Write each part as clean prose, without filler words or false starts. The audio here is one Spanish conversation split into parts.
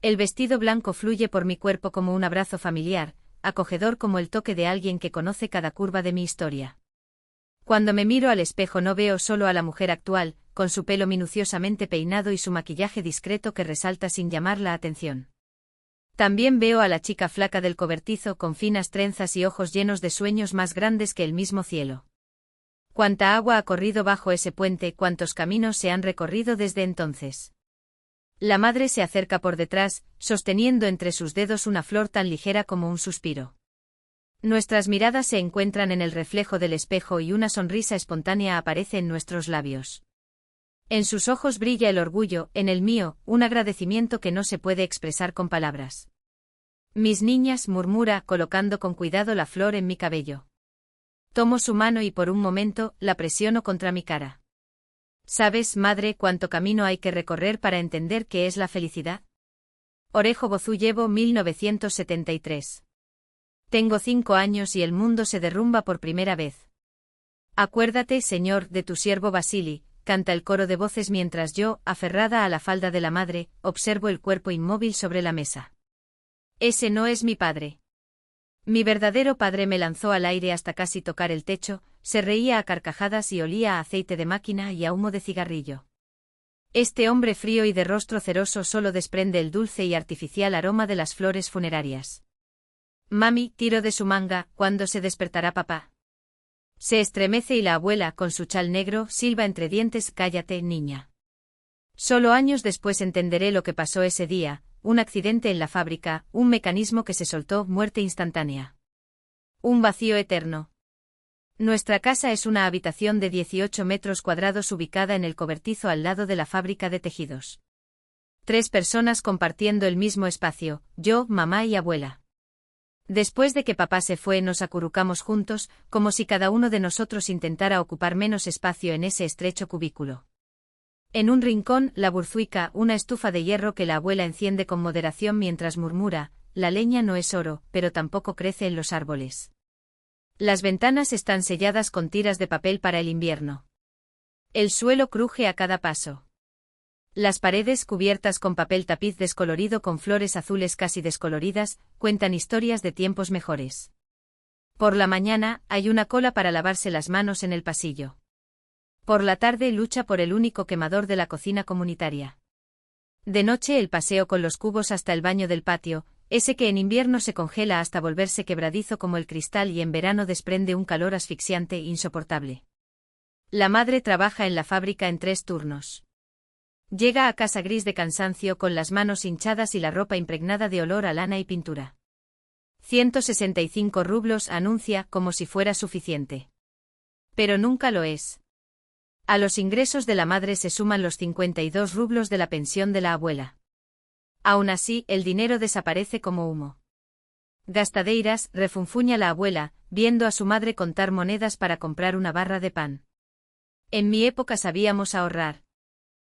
El vestido blanco fluye por mi cuerpo como un abrazo familiar, acogedor como el toque de alguien que conoce cada curva de mi historia. Cuando me miro al espejo no veo solo a la mujer actual, con su pelo minuciosamente peinado y su maquillaje discreto que resalta sin llamar la atención. También veo a la chica flaca del cobertizo con finas trenzas y ojos llenos de sueños más grandes que el mismo cielo. Cuánta agua ha corrido bajo ese puente, cuántos caminos se han recorrido desde entonces. La madre se acerca por detrás, sosteniendo entre sus dedos una flor tan ligera como un suspiro. Nuestras miradas se encuentran en el reflejo del espejo y una sonrisa espontánea aparece en nuestros labios. En sus ojos brilla el orgullo, en el mío, un agradecimiento que no se puede expresar con palabras. Mis niñas, murmura, colocando con cuidado la flor en mi cabello. Tomo su mano y por un momento, la presiono contra mi cara. ¿Sabes, madre, cuánto camino hay que recorrer para entender qué es la felicidad? Orejo Bozuyevo, 1973. Tengo 5 años y el mundo se derrumba por primera vez. Acuérdate, Señor, de tu siervo Vasili, canta el coro de voces mientras yo, aferrada a la falda de la madre, observo el cuerpo inmóvil sobre la mesa. Ese no es mi padre. Mi verdadero padre me lanzó al aire hasta casi tocar el techo, se reía a carcajadas y olía a aceite de máquina y a humo de cigarrillo. Este hombre frío y de rostro ceroso solo desprende el dulce y artificial aroma de las flores funerarias. Mami, tiro de su manga, ¿cuándo se despertará papá? Se estremece y la abuela, con su chal negro, silba entre dientes, cállate, niña. Solo años después entenderé lo que pasó ese día, un accidente en la fábrica, un mecanismo que se soltó, muerte instantánea. Un vacío eterno. Nuestra casa es una habitación de 18 metros cuadrados ubicada en el cobertizo al lado de la fábrica de tejidos. 3 personas compartiendo el mismo espacio, yo, mamá y abuela. Después de que papá se fue nos acurrucamos juntos, como si cada uno de nosotros intentara ocupar menos espacio en ese estrecho cubículo. En un rincón, la burzuica, una estufa de hierro que la abuela enciende con moderación mientras murmura, la leña no es oro, pero tampoco crece en los árboles. Las ventanas están selladas con tiras de papel para el invierno. El suelo cruje a cada paso. Las paredes cubiertas con papel tapiz descolorido con flores azules casi descoloridas, cuentan historias de tiempos mejores. Por la mañana, hay una cola para lavarse las manos en el pasillo. Por la tarde lucha por el único quemador de la cocina comunitaria. De noche el paseo con los cubos hasta el baño del patio, ese que en invierno se congela hasta volverse quebradizo como el cristal y en verano desprende un calor asfixiante e insoportable. La madre trabaja en la fábrica en 3 turnos. Llega a casa gris de cansancio con las manos hinchadas y la ropa impregnada de olor a lana y pintura. 165 rublos anuncia como si fuera suficiente. Pero nunca lo es. A los ingresos de la madre se suman los 52 rublos de la pensión de la abuela. Aún así, el dinero desaparece como humo. Gastadeiras, refunfuña la abuela, viendo a su madre contar monedas para comprar una barra de pan. En mi época sabíamos ahorrar.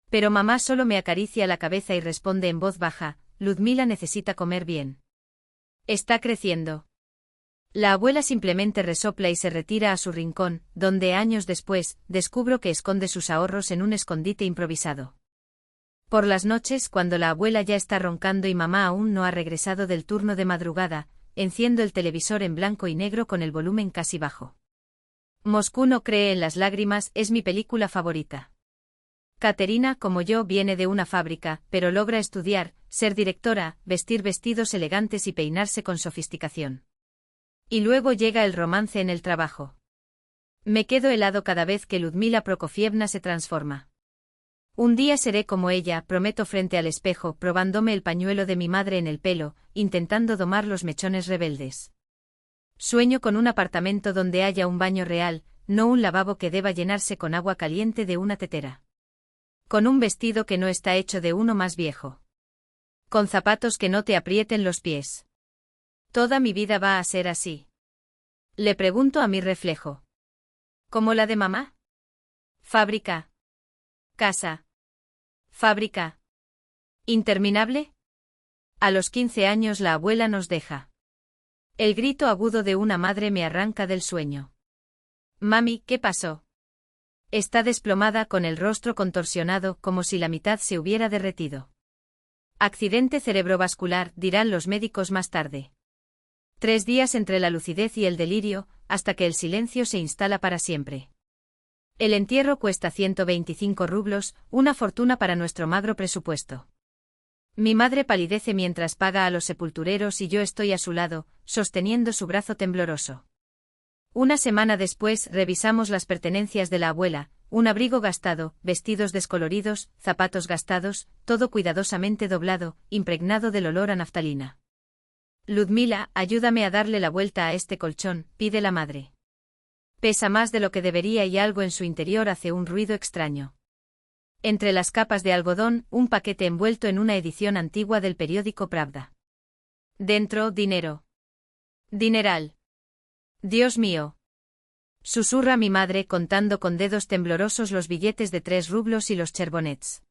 Pero mamá solo me acaricia la cabeza y responde en voz baja, Ludmila necesita comer bien. Está creciendo. La abuela simplemente resopla y se retira a su rincón, donde años después, descubro que esconde sus ahorros en un escondite improvisado. Por las noches, cuando la abuela ya está roncando y mamá aún no ha regresado del turno de madrugada, enciendo el televisor en blanco y negro con el volumen casi bajo. Moscú no cree en las lágrimas es mi película favorita. Caterina, como yo, viene de una fábrica, pero logra estudiar, ser directora, vestir vestidos elegantes y peinarse con sofisticación. Y luego llega el romance en el trabajo. Me quedo helado cada vez que Ludmila Prokofievna se transforma. Un día seré como ella, prometo frente al espejo, probándome el pañuelo de mi madre en el pelo, intentando domar los mechones rebeldes. Sueño con un apartamento donde haya un baño real, no un lavabo que deba llenarse con agua caliente de una tetera. Con un vestido que no está hecho de uno más viejo. Con zapatos que no te aprieten los pies. Toda mi vida va a ser así. Le pregunto a mi reflejo. ¿Como la de mamá? Fábrica. Casa. Fábrica. ¿Interminable? A los 15 años la abuela nos deja. El grito agudo de una madre me arranca del sueño. Mami, ¿qué pasó? Está desplomada con el rostro contorsionado como si la mitad se hubiera derretido. Accidente cerebrovascular, dirán los médicos más tarde. 3 días entre la lucidez y el delirio, hasta que el silencio se instala para siempre. El entierro cuesta 125 rublos, una fortuna para nuestro magro presupuesto. Mi madre palidece mientras paga a los sepultureros y yo estoy a su lado, sosteniendo su brazo tembloroso. Una semana después revisamos las pertenencias de la abuela, un abrigo gastado, vestidos descoloridos, zapatos gastados, todo cuidadosamente doblado, impregnado del olor a naftalina. Ludmila, ayúdame a darle la vuelta a este colchón, pide la madre. Pesa más de lo que debería y algo en su interior hace un ruido extraño. Entre las capas de algodón, un paquete envuelto en una edición antigua del periódico Pravda. Dentro, dinero. Dineral. Dios mío. Susurra mi madre contando con dedos temblorosos los billetes de 3 rublos y los cherbonets.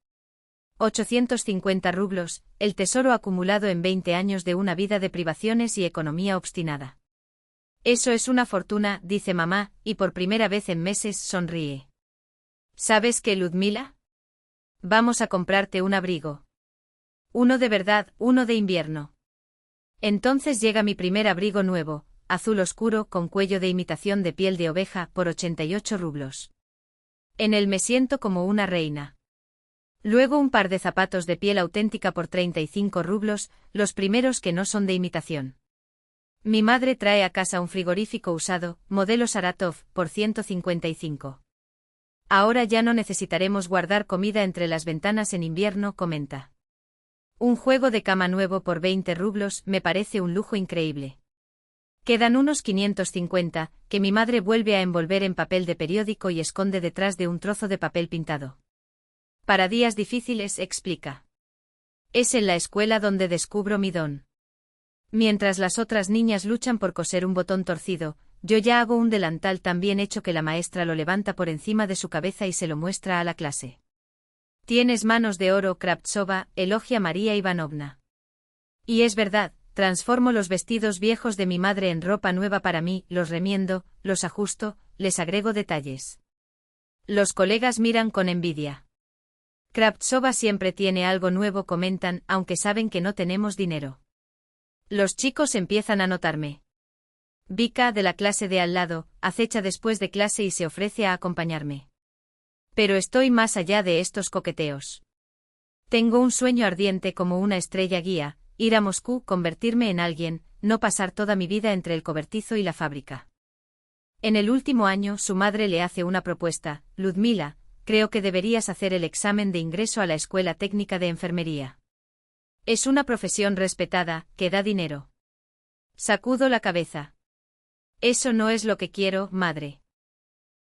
850 rublos, el tesoro acumulado en 20 años de una vida de privaciones y economía obstinada. Eso es una fortuna, dice mamá, y por primera vez en meses sonríe. ¿Sabes qué, Ludmila? Vamos a comprarte un abrigo. Uno de verdad, uno de invierno. Entonces llega mi primer abrigo nuevo, azul oscuro con cuello de imitación de piel de oveja por 88 rublos. En él me siento como una reina. Luego un par de zapatos de piel auténtica por 35 rublos, los primeros que no son de imitación. Mi madre trae a casa un frigorífico usado, modelo Saratov, por 155. Ahora ya no necesitaremos guardar comida entre las ventanas en invierno, comenta. Un juego de cama nuevo por 20 rublos me parece un lujo increíble. Quedan unos 550, que mi madre vuelve a envolver en papel de periódico y esconde detrás de un trozo de papel pintado. Para días difíciles, explica. Es en la escuela donde descubro mi don. Mientras las otras niñas luchan por coser un botón torcido, yo ya hago un delantal tan bien hecho que la maestra lo levanta por encima de su cabeza y se lo muestra a la clase. Tienes manos de oro, Kravtsova, elogia María Ivanovna. Y es verdad. Transformo los vestidos viejos de mi madre en ropa nueva para mí, los remiendo, los ajusto, les agrego detalles. Los colegas miran con envidia. Kravtsova siempre tiene algo nuevo, comentan, aunque saben que no tenemos dinero. Los chicos empiezan a notarme. Vika, de la clase de al lado, acecha después de clase y se ofrece a acompañarme. Pero estoy más allá de estos coqueteos. Tengo un sueño ardiente como una estrella guía. Ir a Moscú, convertirme en alguien, no pasar toda mi vida entre el cobertizo y la fábrica. En el último año, su madre le hace una propuesta. Ludmila, creo que deberías hacer el examen de ingreso a la Escuela Técnica de Enfermería. Es una profesión respetada, que da dinero. Sacudo la cabeza. Eso no es lo que quiero, madre.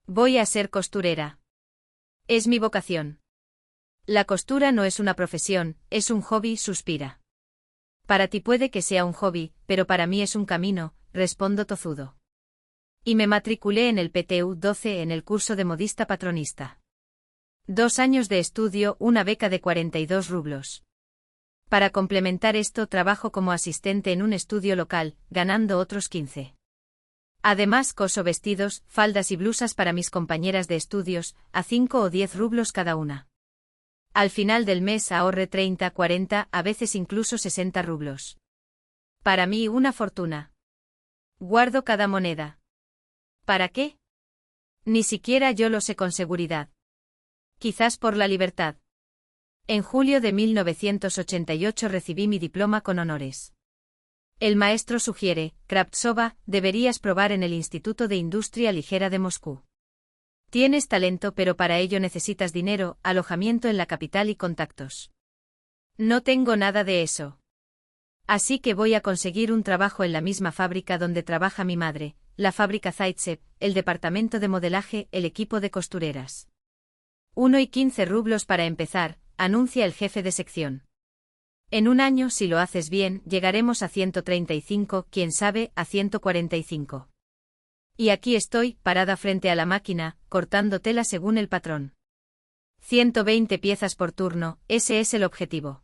Voy a ser costurera. Es mi vocación. La costura no es una profesión, es un hobby, suspira. Para ti puede que sea un hobby, pero para mí es un camino, respondo tozudo. Y me matriculé en el PTU 12 en el curso de modista patronista. 2 años de estudio, una beca de 42 rublos. Para complementar esto trabajo como asistente en un estudio local, ganando otros 15. Además coso vestidos, faldas y blusas para mis compañeras de estudios, a 5 o 10 rublos cada una. Al final del mes ahorré 30, 40, a veces incluso 60 rublos. Para mí una fortuna. Guardo cada moneda. ¿Para qué? Ni siquiera yo lo sé con seguridad. Quizás por la libertad. En julio de 1988 recibí mi diploma con honores. El maestro sugiere, Kravtsova, deberías probar en el Instituto de Industria Ligera de Moscú. Tienes talento, pero para ello necesitas dinero, alojamiento en la capital y contactos. No tengo nada de eso. Así que voy a conseguir un trabajo en la misma fábrica donde trabaja mi madre, la fábrica Zaitsev, el departamento de modelaje, el equipo de costureras. 1 y 15 rublos para empezar, anuncia el jefe de sección. En un año, si lo haces bien, llegaremos a 135, quién sabe, a 145. Y aquí estoy, parada frente a la máquina, cortando tela según el patrón. 120 piezas por turno, ese es el objetivo.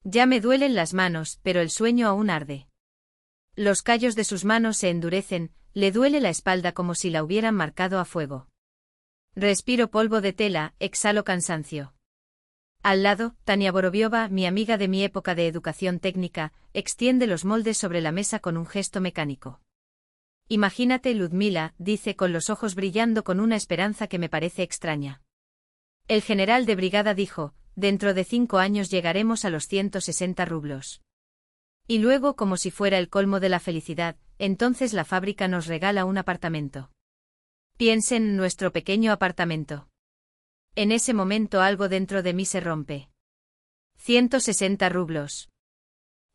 Ya me duelen las manos, pero el sueño aún arde. Los callos de sus manos se endurecen, le duele la espalda como si la hubieran marcado a fuego. Respiro polvo de tela, exhalo cansancio. Al lado, Tania Boroviova, mi amiga de mi época de educación técnica, extiende los moldes sobre la mesa con un gesto mecánico. Imagínate, Ludmila, dice con los ojos brillando con una esperanza que me parece extraña. El general de brigada dijo, dentro de 5 años llegaremos a los 160 rublos. Y luego, como si fuera el colmo de la felicidad, entonces la fábrica nos regala un apartamento. Piensen en nuestro pequeño apartamento. En ese momento algo dentro de mí se rompe. 160 rublos.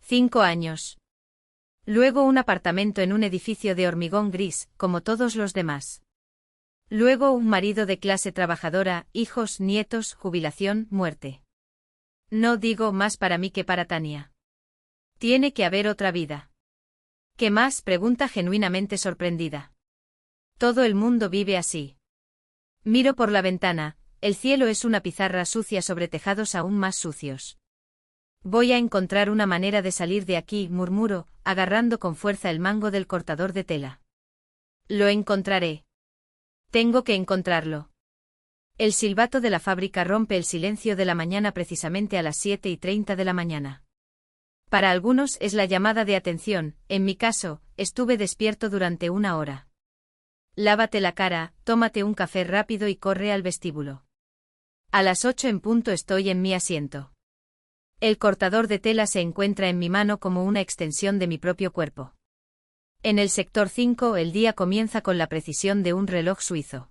5 años. Luego un apartamento en un edificio de hormigón gris, como todos los demás. Luego un marido de clase trabajadora, hijos, nietos, jubilación, muerte. No digo más para mí que para Tania. Tiene que haber otra vida. ¿Qué más?, pregunta genuinamente sorprendida. Todo el mundo vive así. Miro por la ventana, el cielo es una pizarra sucia sobre tejados aún más sucios. Voy a encontrar una manera de salir de aquí, murmuro, agarrando con fuerza el mango del cortador de tela. Lo encontraré. Tengo que encontrarlo. El silbato de la fábrica rompe el silencio de la mañana precisamente a las 7:30 de la mañana. Para algunos es la llamada de atención, en mi caso, estuve despierto durante 1 hora. Lávate la cara, tómate un café rápido y corre al vestíbulo. A las 8 en punto estoy en mi asiento. El cortador de tela se encuentra en mi mano como una extensión de mi propio cuerpo. En el sector 5 el día comienza con la precisión de un reloj suizo.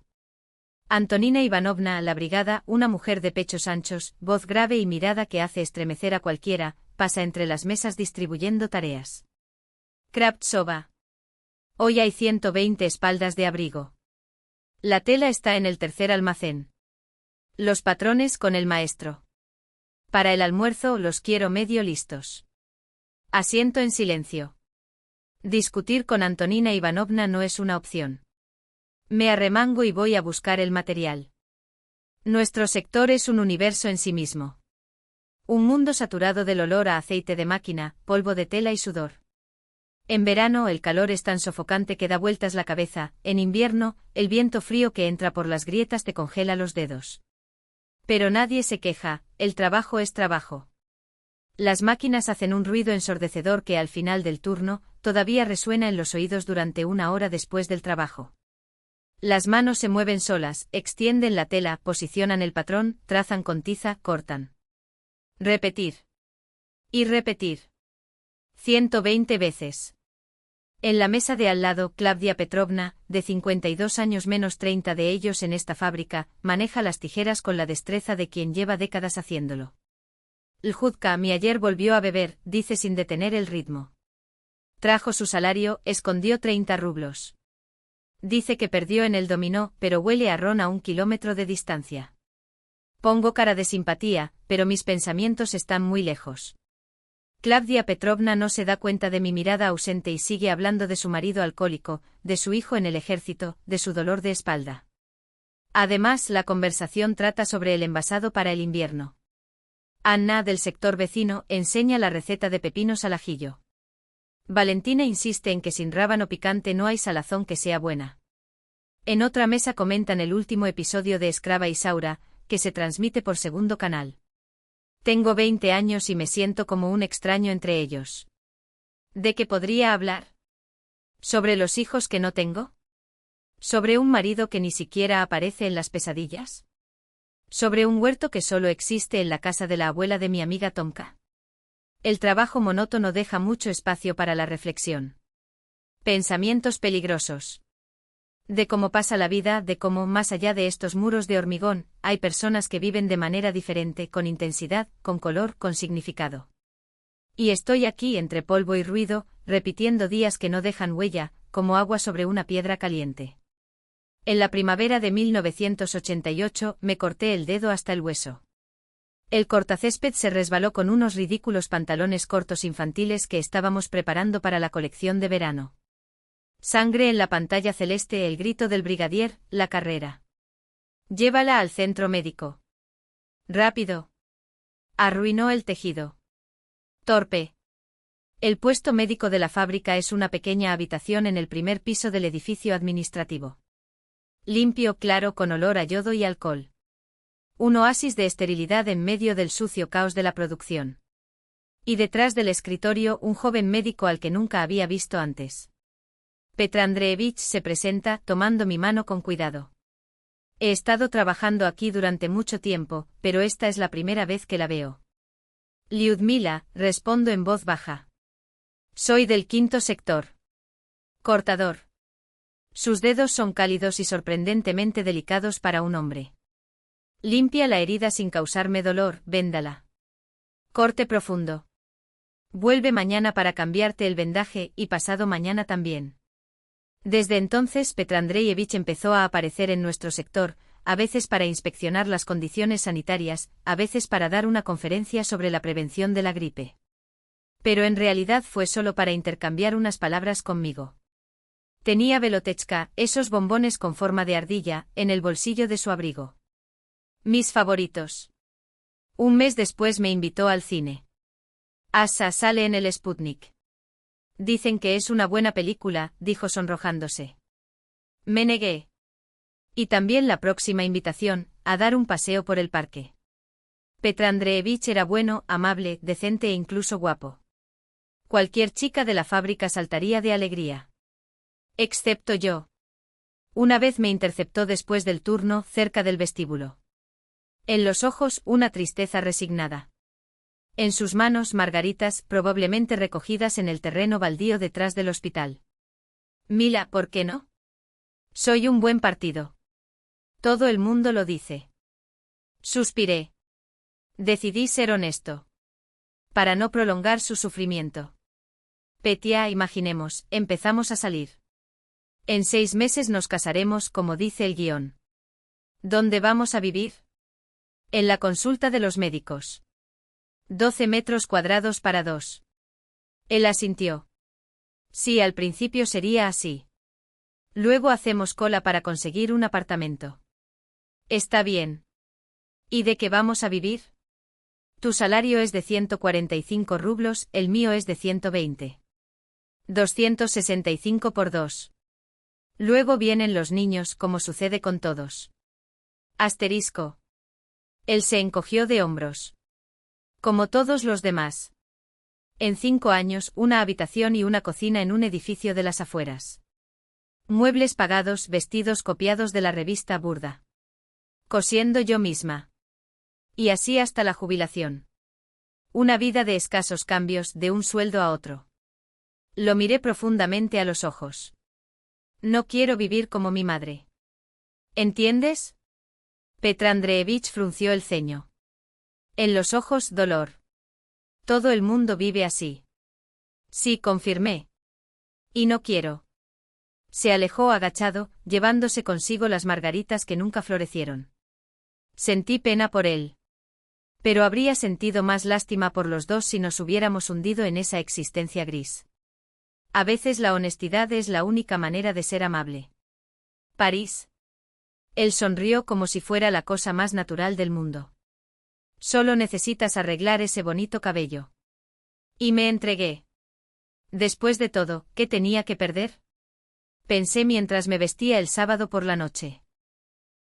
Antonina Ivanovna, la brigada, una mujer de pechos anchos, voz grave y mirada que hace estremecer a cualquiera, pasa entre las mesas distribuyendo tareas. Kravtsova. Hoy hay 120 espaldas de abrigo. La tela está en el tercer almacén. Los patrones con el maestro. Para el almuerzo los quiero medio listos. Asiento en silencio. Discutir con Antonina Ivanovna no es una opción. Me arremango y voy a buscar el material. Nuestro sector es un universo en sí mismo. Un mundo saturado del olor a aceite de máquina, polvo de tela y sudor. En verano el calor es tan sofocante que da vueltas la cabeza, en invierno, el viento frío que entra por las grietas te congela los dedos. Pero nadie se queja, el trabajo es trabajo. Las máquinas hacen un ruido ensordecedor que al final del turno, todavía resuena en los oídos durante 1 hora después del trabajo. Las manos se mueven solas, extienden la tela, posicionan el patrón, trazan con tiza, cortan. Repetir. Y repetir. 120 veces. En la mesa de al lado, Klavdia Petrovna, de 52 años menos 30 de ellos en esta fábrica, maneja las tijeras con la destreza de quien lleva décadas haciéndolo. Ljudka, mi ayer volvió a beber, dice sin detener el ritmo. Trajo su salario, escondió 30 rublos. Dice que perdió en el dominó, pero huele a ron a 1 kilómetro de distancia. Pongo cara de simpatía, pero mis pensamientos están muy lejos. Klavdia Petrovna no se da cuenta de mi mirada ausente y sigue hablando de su marido alcohólico, de su hijo en el ejército, de su dolor de espalda. Además, la conversación trata sobre el envasado para el invierno. Anna, del sector vecino, enseña la receta de pepinos al ajillo. Valentina insiste en que sin rábano picante no hay salazón que sea buena. En otra mesa comentan el último episodio de Escrava Isaura, que se transmite por segundo canal. Tengo 20 años y me siento como un extraño entre ellos. ¿De qué podría hablar? ¿Sobre los hijos que no tengo? ¿Sobre un marido que ni siquiera aparece en las pesadillas? ¿Sobre un huerto que solo existe en la casa de la abuela de mi amiga Tomka? El trabajo monótono deja mucho espacio para la reflexión. Pensamientos peligrosos. De cómo pasa la vida, de cómo, más allá de estos muros de hormigón, hay personas que viven de manera diferente, con intensidad, con color, con significado. Y estoy aquí entre polvo y ruido, repitiendo días que no dejan huella, como agua sobre una piedra caliente. En la primavera de 1988 me corté el dedo hasta el hueso. El cortacésped se resbaló con unos ridículos pantalones cortos infantiles que estábamos preparando para la colección de verano. Sangre en la pantalla celeste, el grito del brigadier, la carrera. Llévala al centro médico. Rápido. Arruinó el tejido. Torpe. El puesto médico de la fábrica es una pequeña habitación en el primer piso del edificio administrativo. Limpio, claro, con olor a yodo y alcohol. Un oasis de esterilidad en medio del sucio caos de la producción. Y detrás del escritorio un joven médico al que nunca había visto antes. Petr Andreevich se presenta, tomando mi mano con cuidado. He estado trabajando aquí durante mucho tiempo, pero esta es la primera vez que la veo. Lyudmila, respondo en voz baja. Soy del 5º sector. Cortador. Sus dedos son cálidos y sorprendentemente delicados para un hombre. Limpia la herida sin causarme dolor, véndala. Corte profundo. Vuelve mañana para cambiarte el vendaje y pasado mañana también. Desde entonces Petr Andreevich empezó a aparecer en nuestro sector, a veces para inspeccionar las condiciones sanitarias, a veces para dar una conferencia sobre la prevención de la gripe. Pero en realidad fue solo para intercambiar unas palabras conmigo. Tenía Velotechka, esos bombones con forma de ardilla, en el bolsillo de su abrigo. Mis favoritos. Un mes después me invitó al cine. Asa sale en el Sputnik. Dicen que es una buena película, dijo sonrojándose. Me negué. Y también la próxima invitación, a dar un paseo por el parque. Petr Andreevich era bueno, amable, decente e incluso guapo. Cualquier chica de la fábrica saltaría de alegría. Excepto yo. Una vez me interceptó después del turno, cerca del vestíbulo. En los ojos, una tristeza resignada. En sus manos, margaritas, probablemente recogidas en el terreno baldío detrás del hospital. Mila, ¿por qué no? Soy un buen partido. Todo el mundo lo dice. Suspiré. Decidí ser honesto. Para no prolongar su sufrimiento. Petya, imaginemos, empezamos a salir. En 6 meses nos casaremos, como dice el guión. ¿Dónde vamos a vivir? En la consulta de los médicos. 12 metros cuadrados para 2. Él asintió. Sí, al principio sería así. Luego hacemos cola para conseguir un apartamento. Está bien. ¿Y de qué vamos a vivir? Tu salario es de 145 rublos, el mío es de 120. 265 por 2. Luego vienen los niños, como sucede con todos. Asterisco. Él se encogió de hombros. Como todos los demás. En 5 años, una habitación y una cocina en un edificio de las afueras. Muebles pagados, vestidos copiados de la revista Burda. Cosiendo yo misma. Y así hasta la jubilación. Una vida de escasos cambios, de un sueldo a otro. Lo miré profundamente a los ojos. No quiero vivir como mi madre. ¿Entiendes? Petr Andreevich frunció el ceño. En los ojos, dolor. Todo el mundo vive así. Sí, confirmé. Y no quiero. Se alejó agachado, llevándose consigo las margaritas que nunca florecieron. Sentí pena por él. Pero habría sentido más lástima por los dos si nos hubiéramos hundido en esa existencia gris. A veces la honestidad es la única manera de ser amable. París. Él sonrió como si fuera la cosa más natural del mundo. Solo necesitas arreglar ese bonito cabello. Y me entregué. Después de todo, ¿qué tenía que perder? Pensé mientras me vestía el sábado por la noche.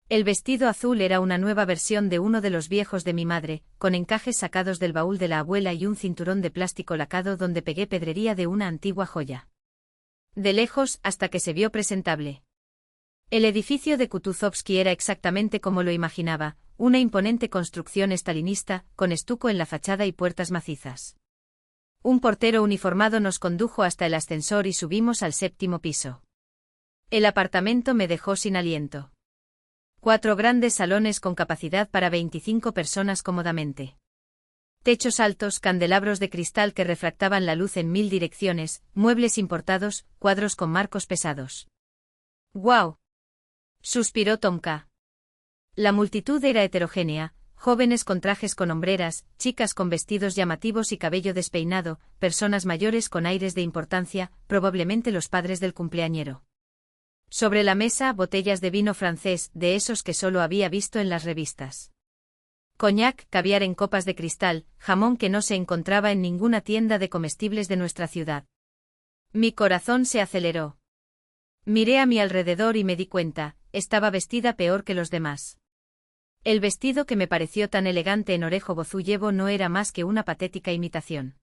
El vestido azul era una nueva versión de uno de los viejos de mi madre, con encajes sacados del baúl de la abuela y un cinturón de plástico lacado donde pegué pedrería de una antigua joya. De lejos, hasta que se vio presentable. El edificio de Kutuzovsky era exactamente como lo imaginaba, una imponente construcción estalinista, con estuco en la fachada y puertas macizas. Un portero uniformado nos condujo hasta el ascensor y subimos al 7º piso. El apartamento me dejó sin aliento. 4 grandes salones con capacidad para 25 personas cómodamente. Techos altos, candelabros de cristal que refractaban la luz en 1000 direcciones, muebles importados, cuadros con marcos pesados. ¡Guau! Suspiró Tomka. La multitud era heterogénea, jóvenes con trajes con hombreras, chicas con vestidos llamativos y cabello despeinado, personas mayores con aires de importancia, probablemente los padres del cumpleañero. Sobre la mesa, botellas de vino francés, de esos que solo había visto en las revistas. Coñac, caviar en copas de cristal, jamón que no se encontraba en ninguna tienda de comestibles de nuestra ciudad. Mi corazón se aceleró. Miré a mi alrededor y me di cuenta, estaba vestida peor que los demás. El vestido que me pareció tan elegante en Orejo Bozuyevo no era más que una patética imitación.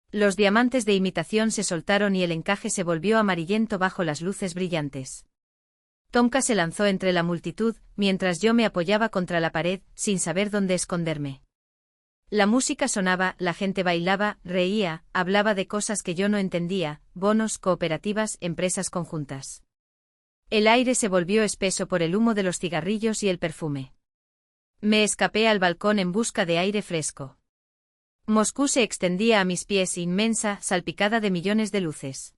Los diamantes de imitación se soltaron y el encaje se volvió amarillento bajo las luces brillantes. Tomka se lanzó entre la multitud, mientras yo me apoyaba contra la pared, sin saber dónde esconderme. La música sonaba, la gente bailaba, reía, hablaba de cosas que yo no entendía, bonos, cooperativas, empresas conjuntas. El aire se volvió espeso por el humo de los cigarrillos y el perfume. Me escapé al balcón en busca de aire fresco. Moscú se extendía a mis pies, inmensa, salpicada de millones de luces.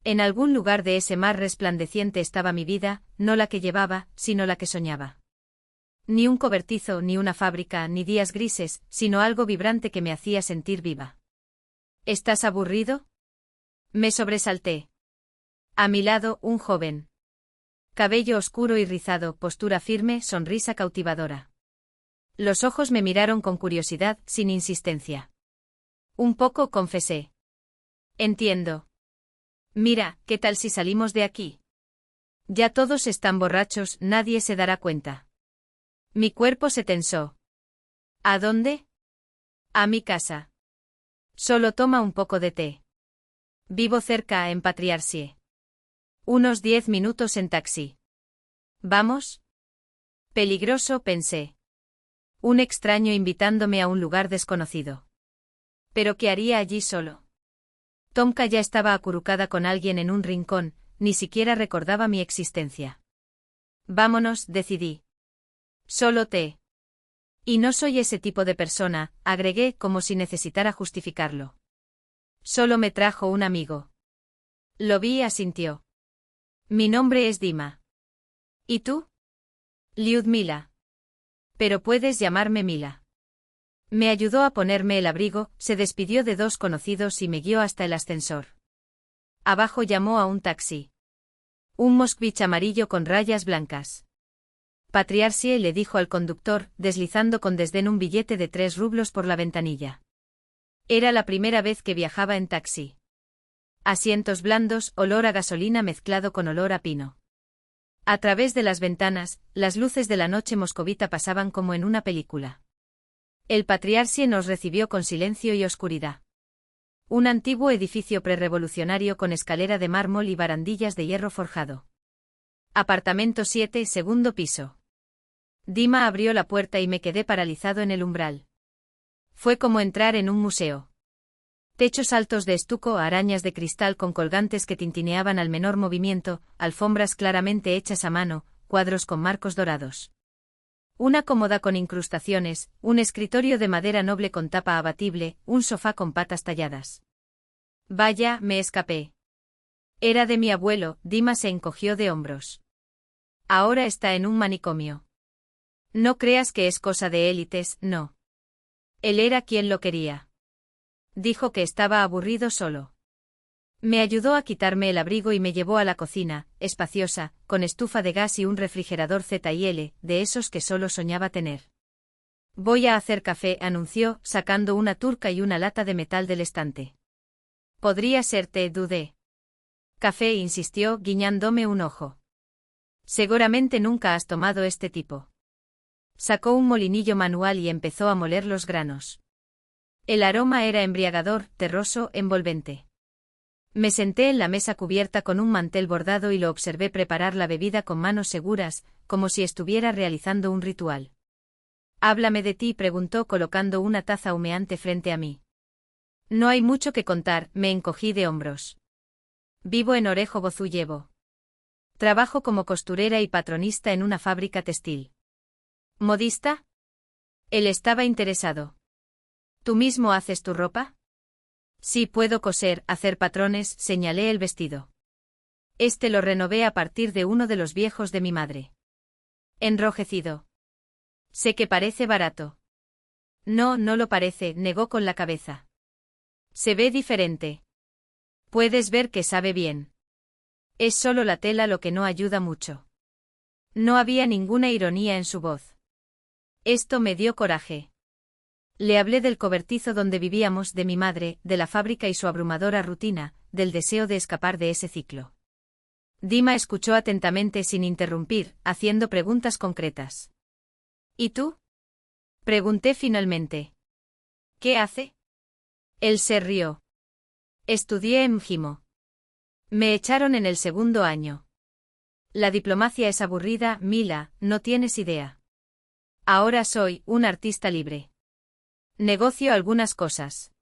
En algún lugar de ese mar resplandeciente estaba mi vida, no la que llevaba, sino la que soñaba. Ni un cobertizo, ni una fábrica, ni días grises, sino algo vibrante que me hacía sentir viva. ¿Estás aburrido? Me sobresalté. A mi lado, un joven. Cabello oscuro y rizado, postura firme, sonrisa cautivadora. Los ojos me miraron con curiosidad, sin insistencia. Un poco, confesé. Entiendo. Mira, ¿qué tal si salimos de aquí? Ya todos están borrachos, nadie se dará cuenta. Mi cuerpo se tensó. ¿A dónde? A mi casa. Solo toma un poco de té. Vivo cerca, en Patriarsie. Unos 10 minutos en taxi. ¿Vamos? Peligroso, pensé. Un extraño invitándome a un lugar desconocido. ¿Pero qué haría allí solo? Tomka ya estaba acurrucada con alguien en un rincón, ni siquiera recordaba mi existencia. Vámonos, decidí. Solo té. Y no soy ese tipo de persona, agregué como si necesitara justificarlo. Solo me trajo un amigo. Lo vi y asintió. Mi nombre es Dima. ¿Y tú? Lyudmila. Pero puedes llamarme Mila. Me ayudó a ponerme el abrigo, se despidió de 2 conocidos y me guió hasta el ascensor. Abajo llamó a un taxi. Un Moskvich amarillo con rayas blancas. Patriarsie, le dijo al conductor, deslizando con desdén un billete de 3 rublos por la ventanilla. Era la primera vez que viajaba en taxi. Asientos blandos, olor a gasolina mezclado con olor a pino. A través de las ventanas, las luces de la noche moscovita pasaban como en una película. El Patriarsie nos recibió con silencio y oscuridad. Un antiguo edificio prerrevolucionario con escalera de mármol y barandillas de hierro forjado. Apartamento 7, segundo piso. Dima abrió la puerta y me quedé paralizado en el umbral. Fue como entrar en un museo. Techos altos de estuco, arañas de cristal con colgantes que tintineaban al menor movimiento, alfombras claramente hechas a mano, cuadros con marcos dorados. Una cómoda con incrustaciones, un escritorio de madera noble con tapa abatible, un sofá con patas talladas. Vaya, me escapé. Era de mi abuelo, Dima se encogió de hombros. Ahora está en un manicomio. No creas que es cosa de élites, no. Él era quien lo quería. Dijo que estaba aburrido solo. Me ayudó a quitarme el abrigo y me llevó a la cocina, espaciosa, con estufa de gas y un refrigerador Z&L, de esos que solo soñaba tener. Voy a hacer café, anunció, sacando una turca y una lata de metal del estante. Podría ser té, dudé. Café, insistió, guiñándome un ojo. Seguramente nunca has tomado este tipo. Sacó un molinillo manual y empezó a moler los granos. El aroma era embriagador, terroso, envolvente. Me senté en la mesa cubierta con un mantel bordado y lo observé preparar la bebida con manos seguras, como si estuviera realizando un ritual. «Háblame de ti», preguntó colocando una taza humeante frente a mí. No hay mucho que contar, me encogí de hombros. Vivo en Orejo Bozuyevo. Trabajo como costurera y patronista en una fábrica textil. ¿Modista? Él estaba interesado. ¿Tú mismo haces tu ropa? Sí, puedo coser, hacer patrones, señalé el vestido. Este lo renové a partir de uno de los viejos de mi madre. Enrojecido. Sé que parece barato. No, no lo parece, negó con la cabeza. Se ve diferente. Puedes ver que sabe bien. Es solo la tela lo que no ayuda mucho. No había ninguna ironía en su voz. Esto me dio coraje. Le hablé del cobertizo donde vivíamos, de mi madre, de la fábrica y su abrumadora rutina, del deseo de escapar de ese ciclo. Dima escuchó atentamente sin interrumpir, haciendo preguntas concretas. ¿Y tú? Pregunté finalmente. ¿Qué hace? Él se rió. Estudié en Mgimo. Me echaron en el segundo año. La diplomacia es aburrida, Mila, no tienes idea. Ahora soy un artista libre. Negocio algunas cosas.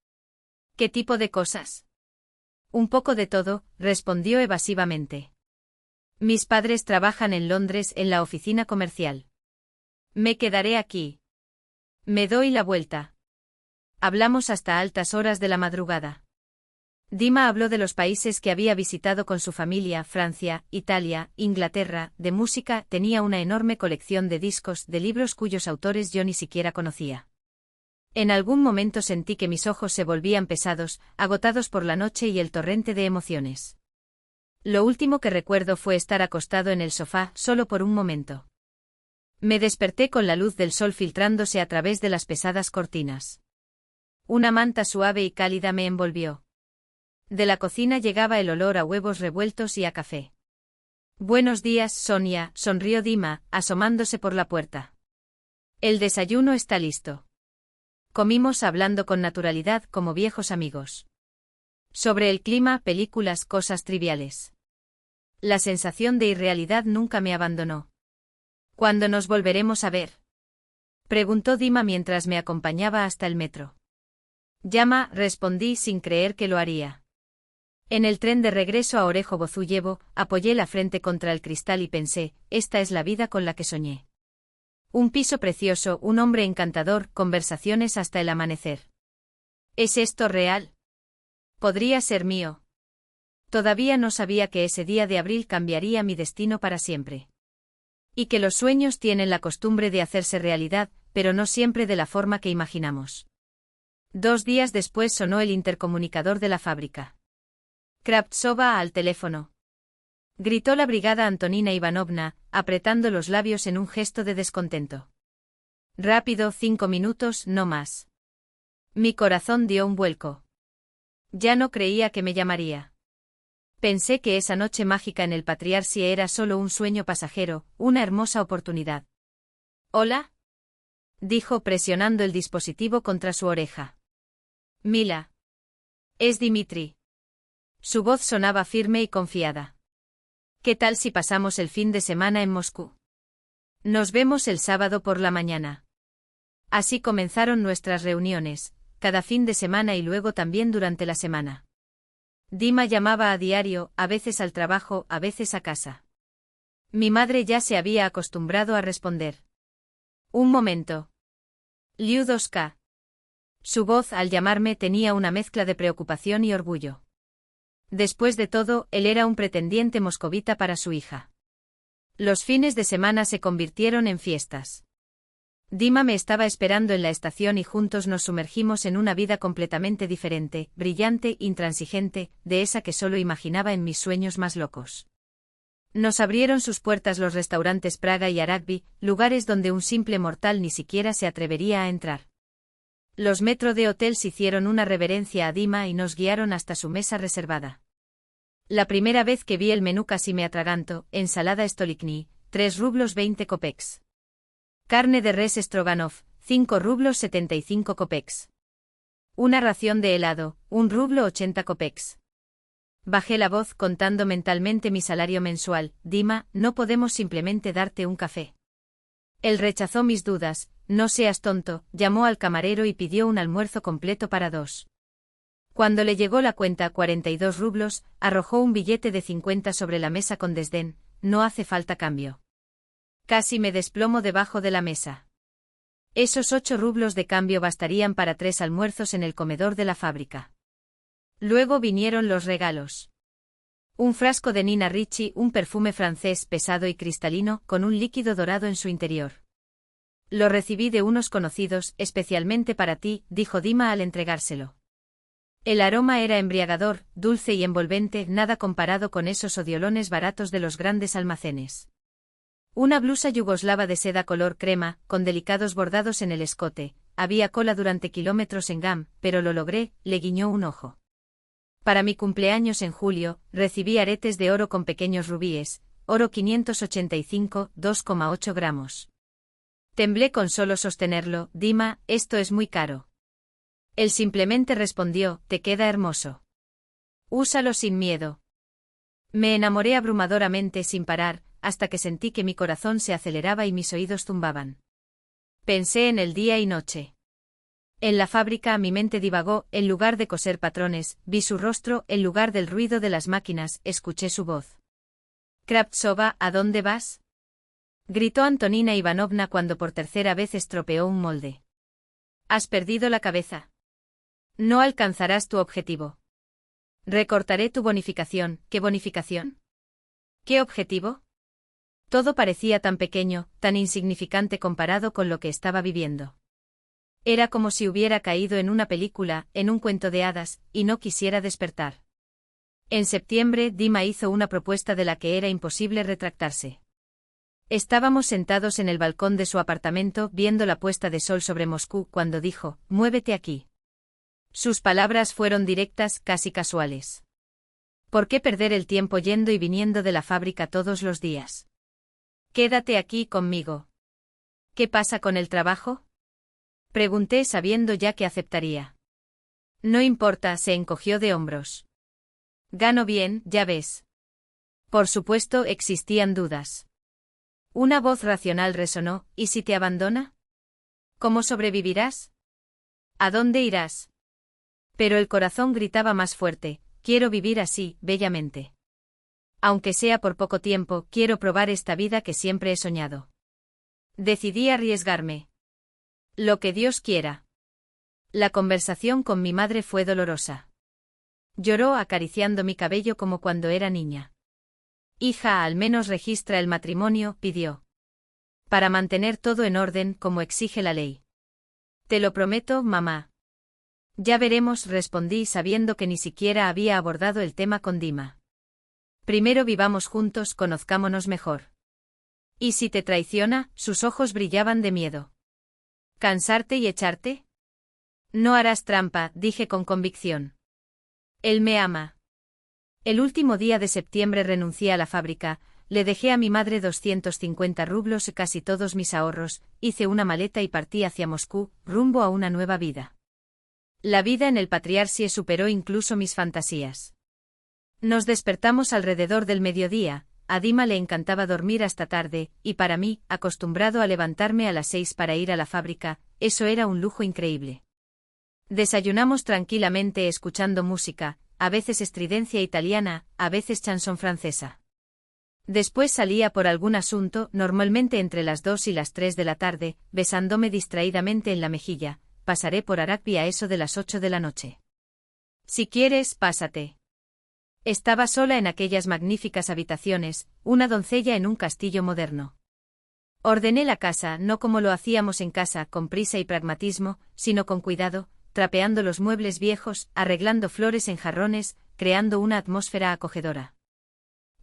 ¿Qué tipo de cosas? Un poco de todo, respondió evasivamente. Mis padres trabajan en Londres en la oficina comercial. Me quedaré aquí. Me doy la vuelta. Hablamos hasta altas horas de la madrugada. Dima habló de los países que había visitado con su familia, Francia, Italia, Inglaterra, de música, tenía una enorme colección de discos, de libros cuyos autores yo ni siquiera conocía. En algún momento sentí que mis ojos se volvían pesados, agotados por la noche y el torrente de emociones. Lo último que recuerdo fue estar acostado en el sofá, solo por un momento. Me desperté con la luz del sol filtrándose a través de las pesadas cortinas. Una manta suave y cálida me envolvió. De la cocina llegaba el olor a huevos revueltos y a café. Buenos días, Sonia, sonrió Dima, asomándose por la puerta. El desayuno está listo. Comimos hablando con naturalidad como viejos amigos. Sobre el clima, películas, cosas triviales. La sensación de irrealidad nunca me abandonó. ¿Cuándo nos volveremos a ver? Preguntó Dima mientras me acompañaba hasta el metro. Llama, respondí sin creer que lo haría. En el tren de regreso a Orejo-Bozuyevo, apoyé la frente contra el cristal y pensé, esta es la vida con la que soñé. Un piso precioso, un hombre encantador, conversaciones hasta el amanecer. ¿Es esto real? Podría ser mío. Todavía no sabía que ese día de abril cambiaría mi destino para siempre. Y que los sueños tienen la costumbre de hacerse realidad, pero no siempre de la forma que imaginamos. 2 días después sonó el intercomunicador de la fábrica. Kravtsova al teléfono. Gritó la brigada Antonina Ivanovna, apretando los labios en un gesto de descontento. Rápido, 5 minutos, no más. Mi corazón dio un vuelco. Ya no creía que me llamaría. Pensé que esa noche mágica en el Patriarsi era solo un sueño pasajero, una hermosa oportunidad. ¿Hola? Dijo presionando el dispositivo contra su oreja. Mila. Es Dimitri. Su voz sonaba firme y confiada. ¿Qué tal si pasamos el fin de semana en Moscú? Nos vemos el sábado por la mañana. Así comenzaron nuestras reuniones, cada fin de semana y luego también durante la semana. Dima llamaba a diario, a veces al trabajo, a veces a casa. Mi madre ya se había acostumbrado a responder. Un momento. Lyudovska. Su voz al llamarme tenía una mezcla de preocupación y orgullo. Después de todo, él era un pretendiente moscovita para su hija. Los fines de semana se convirtieron en fiestas. Dima me estaba esperando en la estación y juntos nos sumergimos en una vida completamente diferente, brillante, intransigente, de esa que solo imaginaba en mis sueños más locos. Nos abrieron sus puertas los restaurantes Praga y Aragvi, lugares donde un simple mortal ni siquiera se atrevería a entrar. Los metro de hotels hicieron una reverencia a Dima y nos guiaron hasta su mesa reservada. La primera vez que vi el menú casi me atraganto, ensalada Stolichnaya, 3 rublos 20 kopecks. Carne de res Stroganov, 5 rublos 75 kopecks. Una ración de helado, 1 rublo 80 kopecks. Bajé la voz contando mentalmente mi salario mensual. Dima, no podemos simplemente darte un café. Él rechazó mis dudas, no seas tonto, llamó al camarero y pidió un almuerzo completo para 2. Cuando le llegó la cuenta 42 rublos, arrojó un billete de 50 sobre la mesa con desdén, no hace falta cambio. Casi me desplomo debajo de la mesa. Esos 8 rublos de cambio bastarían para 3 almuerzos en el comedor de la fábrica. Luego vinieron los regalos. Un frasco de Nina Ricci, un perfume francés pesado y cristalino, con un líquido dorado en su interior. Lo recibí de unos conocidos, especialmente para ti, dijo Dima al entregárselo. El aroma era embriagador, dulce y envolvente, nada comparado con esos odiolones baratos de los grandes almacenes. Una blusa yugoslava de seda color crema, con delicados bordados en el escote, había cola durante kilómetros en Gam, pero lo logré, le guiñó un ojo. Para mi cumpleaños en julio, recibí aretes de oro con pequeños rubíes, oro 585, 2,8 gramos. Temblé con solo sostenerlo. Dima, esto es muy caro. Él simplemente respondió, te queda hermoso. Úsalo sin miedo. Me enamoré abrumadoramente sin parar, hasta que sentí que mi corazón se aceleraba y mis oídos zumbaban. Pensé en el día y noche. En la fábrica mi mente divagó, en lugar de coser patrones, vi su rostro, en lugar del ruido de las máquinas, escuché su voz. Kravtsova, ¿a dónde vas? Gritó Antonina Ivanovna cuando por tercera vez estropeó un molde. ¿Has perdido la cabeza? No alcanzarás tu objetivo. Recortaré tu bonificación. ¿Qué bonificación? ¿Qué objetivo? Todo parecía tan pequeño, tan insignificante comparado con lo que estaba viviendo. Era como si hubiera caído en una película, en un cuento de hadas, y no quisiera despertar. En septiembre, Dima hizo una propuesta de la que era imposible retractarse. Estábamos sentados en el balcón de su apartamento viendo la puesta de sol sobre Moscú cuando dijo, muévete aquí. Sus palabras fueron directas, casi casuales. ¿Por qué perder el tiempo yendo y viniendo de la fábrica todos los días? Quédate aquí conmigo. ¿Qué pasa con el trabajo? Pregunté sabiendo ya que aceptaría. No importa, se encogió de hombros. Gano bien, ya ves. Por supuesto, existían dudas. Una voz racional resonó, ¿y si te abandona? ¿Cómo sobrevivirás? ¿A dónde irás? Pero el corazón gritaba más fuerte, quiero vivir así, bellamente. Aunque sea por poco tiempo, quiero probar esta vida que siempre he soñado. Decidí arriesgarme. Lo que Dios quiera. La conversación con mi madre fue dolorosa. Lloró acariciando mi cabello como cuando era niña. Hija, al menos registra el matrimonio, pidió. Para mantener todo en orden como exige la ley. Te lo prometo, mamá. Ya veremos, respondí sabiendo que ni siquiera había abordado el tema con Dima. Primero vivamos juntos, conozcámonos mejor. ¿Y si te traiciona? Sus ojos brillaban de miedo. ¿Cansarte y echarte? No harás trampa, dije con convicción. Él me ama. El último día de septiembre renuncié a la fábrica, le dejé a mi madre 250 rublos y casi todos mis ahorros, hice una maleta y partí hacia Moscú, rumbo a una nueva vida. La vida en el Patriarsie superó incluso mis fantasías. Nos despertamos alrededor del mediodía, a Dima le encantaba dormir hasta tarde, y para mí, acostumbrado a levantarme a las 6 para ir a la fábrica, eso era un lujo increíble. Desayunamos tranquilamente escuchando música, a veces estridencia italiana, a veces chanson francesa. Después salía por algún asunto, normalmente entre las 2 y las 3 de la tarde, besándome distraídamente en la mejilla. Pasaré por Arakbi a eso de las 8 de la noche. Si quieres, pásate. Estaba sola en aquellas magníficas habitaciones, una doncella en un castillo moderno. Ordené la casa no como lo hacíamos en casa, con prisa y pragmatismo, sino con cuidado, trapeando los muebles viejos, arreglando flores en jarrones, creando una atmósfera acogedora.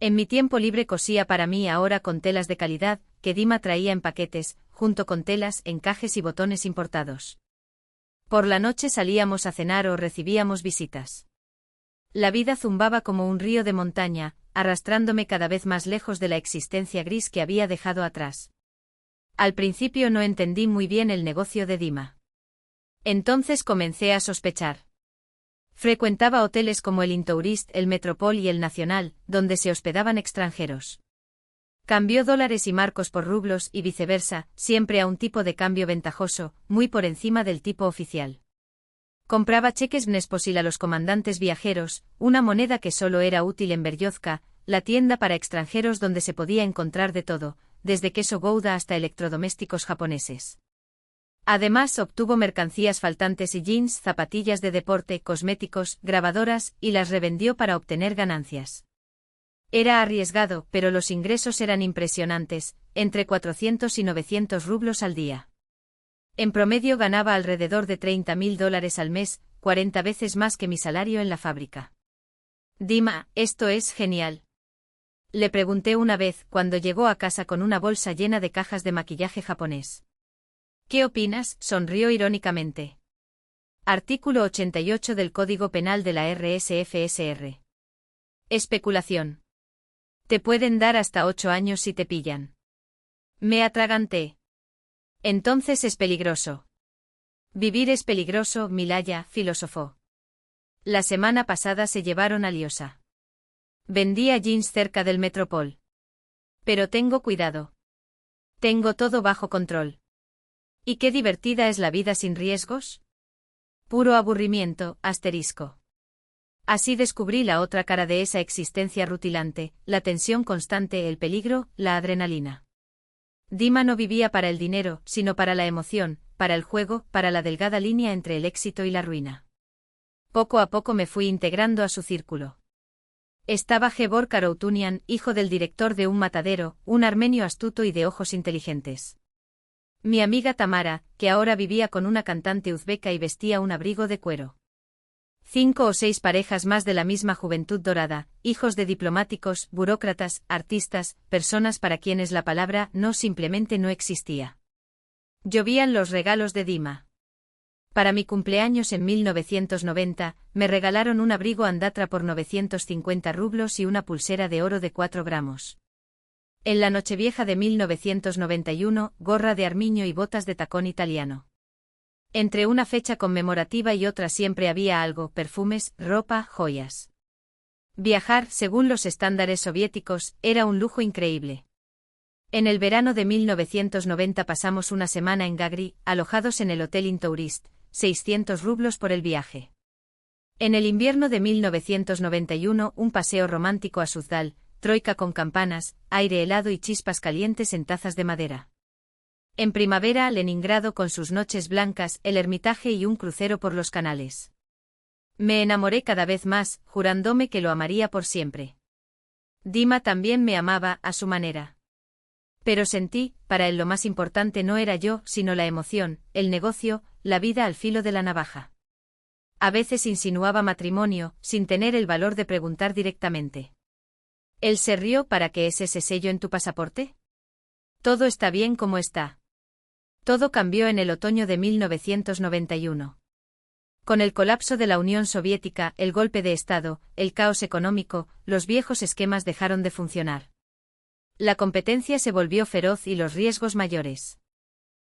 En mi tiempo libre cosía para mí ahora con telas de calidad, que Dima traía en paquetes, junto con telas, encajes y botones importados. Por la noche salíamos a cenar o recibíamos visitas. La vida zumbaba como un río de montaña, arrastrándome cada vez más lejos de la existencia gris que había dejado atrás. Al principio no entendí muy bien el negocio de Dima. Entonces comencé a sospechar. Frecuentaba hoteles como el Intourist, el Metropol y el Nacional, donde se hospedaban extranjeros. Cambió dólares y marcos por rublos y viceversa, siempre a un tipo de cambio ventajoso, muy por encima del tipo oficial. Compraba cheques Bnesposil a los comandantes viajeros, una moneda que solo era útil en Beryozka, la tienda para extranjeros donde se podía encontrar de todo, desde queso Gouda hasta electrodomésticos japoneses. Además obtuvo mercancías faltantes y jeans, zapatillas de deporte, cosméticos, grabadoras, y las revendió para obtener ganancias. Era arriesgado, pero los ingresos eran impresionantes, entre 400 y 900 rublos al día. En promedio ganaba alrededor de $30.000 al mes, 40 veces más que mi salario en la fábrica. Dima, esto es genial. Le pregunté una vez, cuando llegó a casa con una bolsa llena de cajas de maquillaje japonés. ¿Qué opinas?, sonrió irónicamente. Artículo 88 del Código Penal de la RSFSR. Especulación. Te pueden dar hasta 8 años si te pillan. Me atraganté. Entonces es peligroso. Vivir es peligroso, Milaya filosofó. La semana pasada se llevaron a Liosa. Vendía jeans cerca del Metropol. Pero tengo cuidado. Tengo todo bajo control. ¿Y qué divertida es la vida sin riesgos? Puro aburrimiento, asterisco. Así descubrí la otra cara de esa existencia rutilante, la tensión constante, el peligro, la adrenalina. Dima no vivía para el dinero, sino para la emoción, para el juego, para la delgada línea entre el éxito y la ruina. Poco a poco me fui integrando a su círculo. Estaba Gebor Karautunian, hijo del director de un matadero, un armenio astuto y de ojos inteligentes. Mi amiga Tamara, que ahora vivía con una cantante uzbeka y vestía un abrigo de cuero. 5 o 6 parejas más de la misma juventud dorada, hijos de diplomáticos, burócratas, artistas, personas para quienes la palabra no simplemente no existía. Llovían los regalos de Dima. Para mi cumpleaños en 1990, me regalaron un abrigo andatra por 950 rublos y una pulsera de oro de 4 gramos. En la Nochevieja de 1991, gorra de armiño y botas de tacón italiano. Entre una fecha conmemorativa y otra siempre había algo, perfumes, ropa, joyas. Viajar, según los estándares soviéticos, era un lujo increíble. En el verano de 1990 pasamos una semana en Gagri, alojados en el Hotel Intourist, 600 rublos por el viaje. En el invierno de 1991 un paseo romántico a Suzdal, troika con campanas, aire helado y chispas calientes en tazas de madera. En primavera Leningrado con sus noches blancas, el Hermitage y un crucero por los canales. Me enamoré cada vez más, jurándome que lo amaría por siempre. Dima también me amaba, a su manera. Pero sentí, para él lo más importante no era yo, sino la emoción, el negocio, la vida al filo de la navaja. A veces insinuaba matrimonio, sin tener el valor de preguntar directamente. Él se rió. ¿Para qué es ese sello en tu pasaporte? Todo está bien como está. Todo cambió en el otoño de 1991. Con el colapso de la Unión Soviética, el golpe de Estado, el caos económico, los viejos esquemas dejaron de funcionar. La competencia se volvió feroz y los riesgos mayores.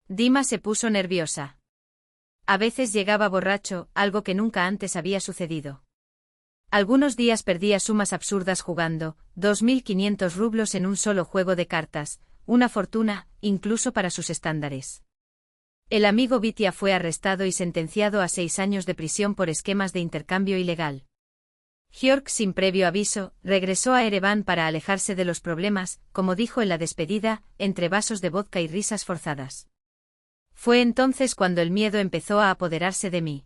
Dima se puso nerviosa. A veces llegaba borracho, algo que nunca antes había sucedido. Algunos días perdía sumas absurdas jugando, 2.500 rublos en un solo juego de cartas, una fortuna, incluso para sus estándares. El amigo Vitia fue arrestado y sentenciado a 6 años de prisión por esquemas de intercambio ilegal. Georg, sin previo aviso, regresó a Ereván para alejarse de los problemas, como dijo en la despedida, entre vasos de vodka y risas forzadas. Fue entonces cuando el miedo empezó a apoderarse de mí.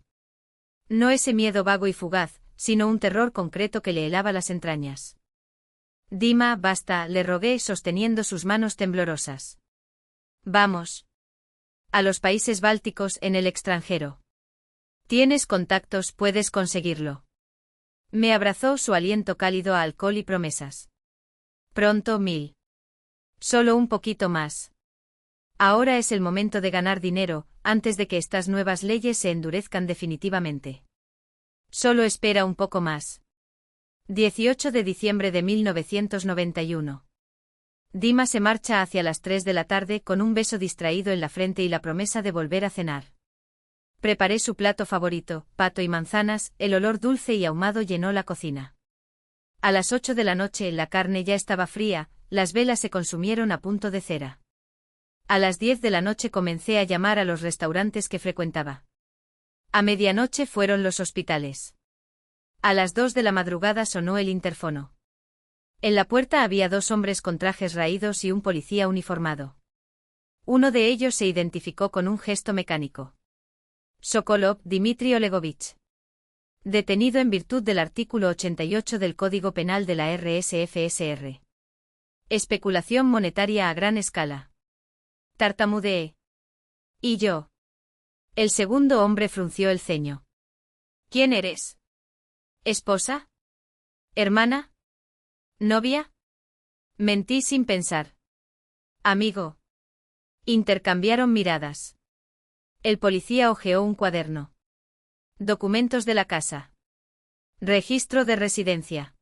No ese miedo vago y fugaz, sino un terror concreto que le helaba las entrañas. Dima, basta, le rogué sosteniendo sus manos temblorosas. Vamos. A los países bálticos, en el extranjero. Tienes contactos, puedes conseguirlo. Me abrazó su aliento cálido a alcohol y promesas. Pronto 1000. Solo un poquito más. Ahora es el momento de ganar dinero, antes de que estas nuevas leyes se endurezcan definitivamente. Solo espera un poco más. 18 de diciembre de 1991. Dima se marcha hacia las 3 de la tarde con un beso distraído en la frente y la promesa de volver a cenar. Preparé su plato favorito, pato y manzanas, el olor dulce y ahumado llenó la cocina. A las 8 de la noche la carne ya estaba fría, las velas se consumieron a punto de cera. A las 10 de la noche comencé a llamar a los restaurantes que frecuentaba. A medianoche fueron los hospitales. A las 2 de la madrugada sonó el interfono. En la puerta había 2 hombres con trajes raídos y un policía uniformado. Uno de ellos se identificó con un gesto mecánico. Sokolov, Dmitry Olegovich. Detenido en virtud del artículo 88 del Código Penal de la RSFSR. Especulación monetaria a gran escala. Tartamudeé. ¿Y yo? El segundo hombre frunció el ceño. ¿Quién eres? ¿Esposa? ¿Hermana? ¿Novia? Mentí sin pensar. Amigo. Intercambiaron miradas. El policía hojeó un cuaderno. Documentos de la casa. Registro de residencia.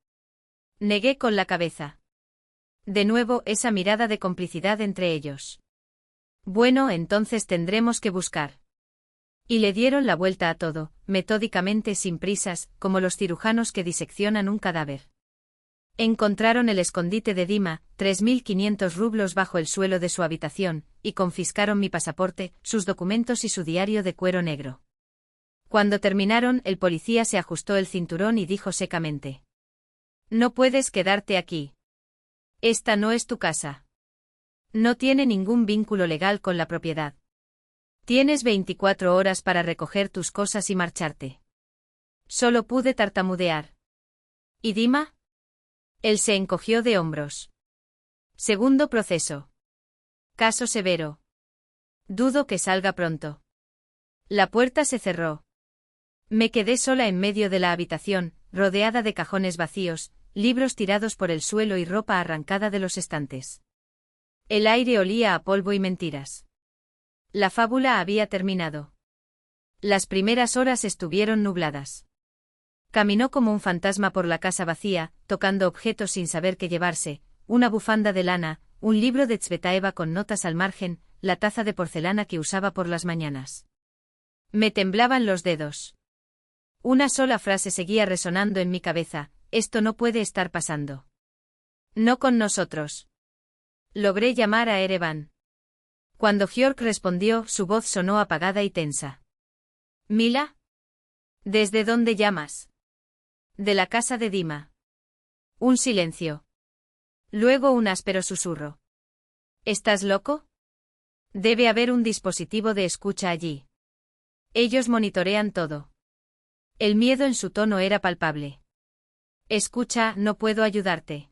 Negué con la cabeza. De nuevo esa mirada de complicidad entre ellos. Bueno, entonces tendremos que buscar. Y le dieron la vuelta a todo, metódicamente, sin prisas, como los cirujanos que diseccionan un cadáver. Encontraron el escondite de Dima, 3.500 rublos bajo el suelo de su habitación, y confiscaron mi pasaporte, sus documentos y su diario de cuero negro. Cuando terminaron, el policía se ajustó el cinturón y dijo secamente: «No puedes quedarte aquí. Esta no es tu casa. No tiene ningún vínculo legal con la propiedad. Tienes 24 horas para recoger tus cosas y marcharte». Solo pude tartamudear. ¿Y Dima? Él se encogió de hombros. Segundo proceso. Caso severo. Dudo que salga pronto. La puerta se cerró. Me quedé sola en medio de la habitación, rodeada de cajones vacíos, libros tirados por el suelo y ropa arrancada de los estantes. El aire olía a polvo y mentiras. La fábula había terminado. Las primeras horas estuvieron nubladas. Caminó como un fantasma por la casa vacía, tocando objetos sin saber qué llevarse, una bufanda de lana, un libro de Tsvetaeva con notas al margen, la taza de porcelana que usaba por las mañanas. Me temblaban los dedos. Una sola frase seguía resonando en mi cabeza: esto no puede estar pasando. No con nosotros. Logré llamar a Ereván. Cuando Georg respondió, su voz sonó apagada y tensa. «¿Mila? ¿Desde dónde llamas?» «De la casa de Dima». Un silencio. Luego un áspero susurro. «¿Estás loco? Debe haber un dispositivo de escucha allí. Ellos monitorean todo». El miedo en su tono era palpable. «Escucha, no puedo ayudarte.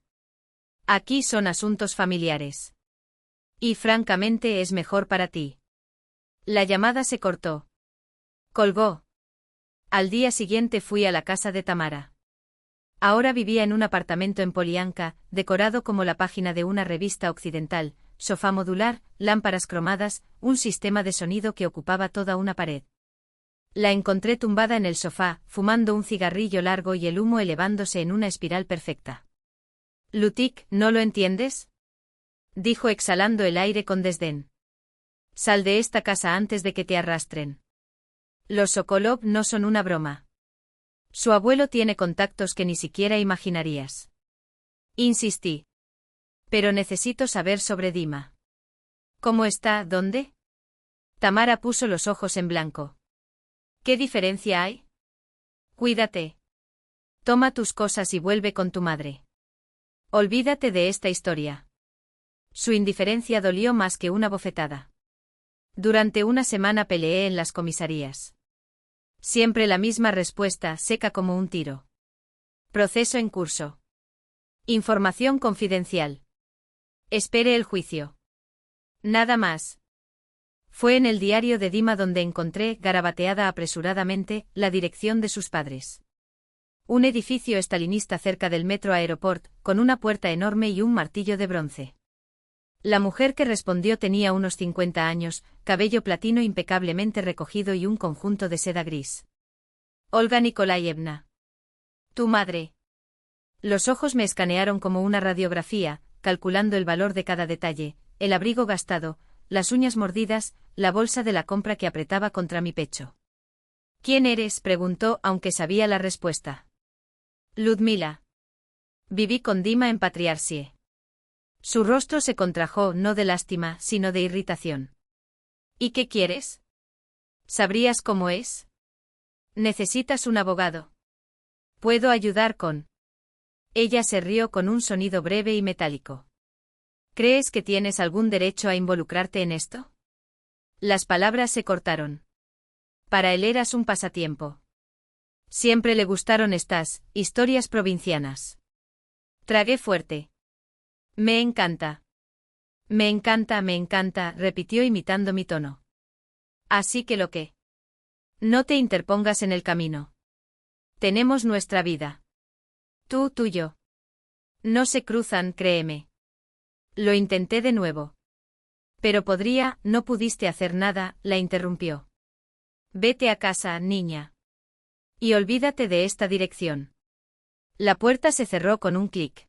Aquí son asuntos familiares. Y francamente es mejor para ti». La llamada se cortó. Colgó. Al día siguiente fui a la casa de Tamara. Ahora vivía en un apartamento en Polianka, decorado como la página de una revista occidental, sofá modular, lámparas cromadas, un sistema de sonido que ocupaba toda una pared. La encontré tumbada en el sofá, fumando un cigarrillo largo y el humo elevándose en una espiral perfecta. «Lutik, ¿no lo entiendes?», dijo exhalando el aire con desdén. «Sal de esta casa antes de que te arrastren. Los Sokolov no son una broma. Su abuelo tiene contactos que ni siquiera imaginarías». Insistí. «Pero necesito saber sobre Dima». «¿Cómo está? ¿Dónde?» Tamara puso los ojos en blanco. «¿Qué diferencia hay? Cuídate. Toma tus cosas y vuelve con tu madre. Olvídate de esta historia». Su indiferencia dolió más que una bofetada. Durante una semana peleé en las comisarías. Siempre la misma respuesta, seca como un tiro. Proceso en curso. Información confidencial. Espere el juicio. Nada más. Fue en el diario de Dima donde encontré, garabateada apresuradamente, la dirección de sus padres. Un edificio estalinista cerca del metro Aeroport, con una puerta enorme y un martillo de bronce. La mujer que respondió tenía unos 50 años, cabello platino impecablemente recogido y un conjunto de seda gris. «Olga Nikolayevna. Tu madre». Los ojos me escanearon como una radiografía, calculando el valor de cada detalle: el abrigo gastado, las uñas mordidas, la bolsa de la compra que apretaba contra mi pecho. «¿Quién eres?», preguntó, aunque sabía la respuesta. «Ludmila. Viví con Dima en Patriarsie». Su rostro se contrajo, no de lástima, sino de irritación. «¿Y qué quieres? ¿Sabrías cómo es? ¿Necesitas un abogado? ¿Puedo ayudar con...?» Ella se rió con un sonido breve y metálico. «¿Crees que tienes algún derecho a involucrarte en esto?». Las palabras se cortaron. Para él eras un pasatiempo. Siempre le gustaron estas historias provincianas. Tragué fuerte. «Me encanta. Me encanta», repitió imitando mi tono. «Así que lo que...». «No te interpongas en el camino. Tenemos nuestra vida. Tú, yo. No se cruzan, créeme». Lo intenté de nuevo. «Pero podría, no pudiste hacer nada», la interrumpió. «Vete a casa, niña. Y olvídate de esta dirección». La puerta se cerró con un clic.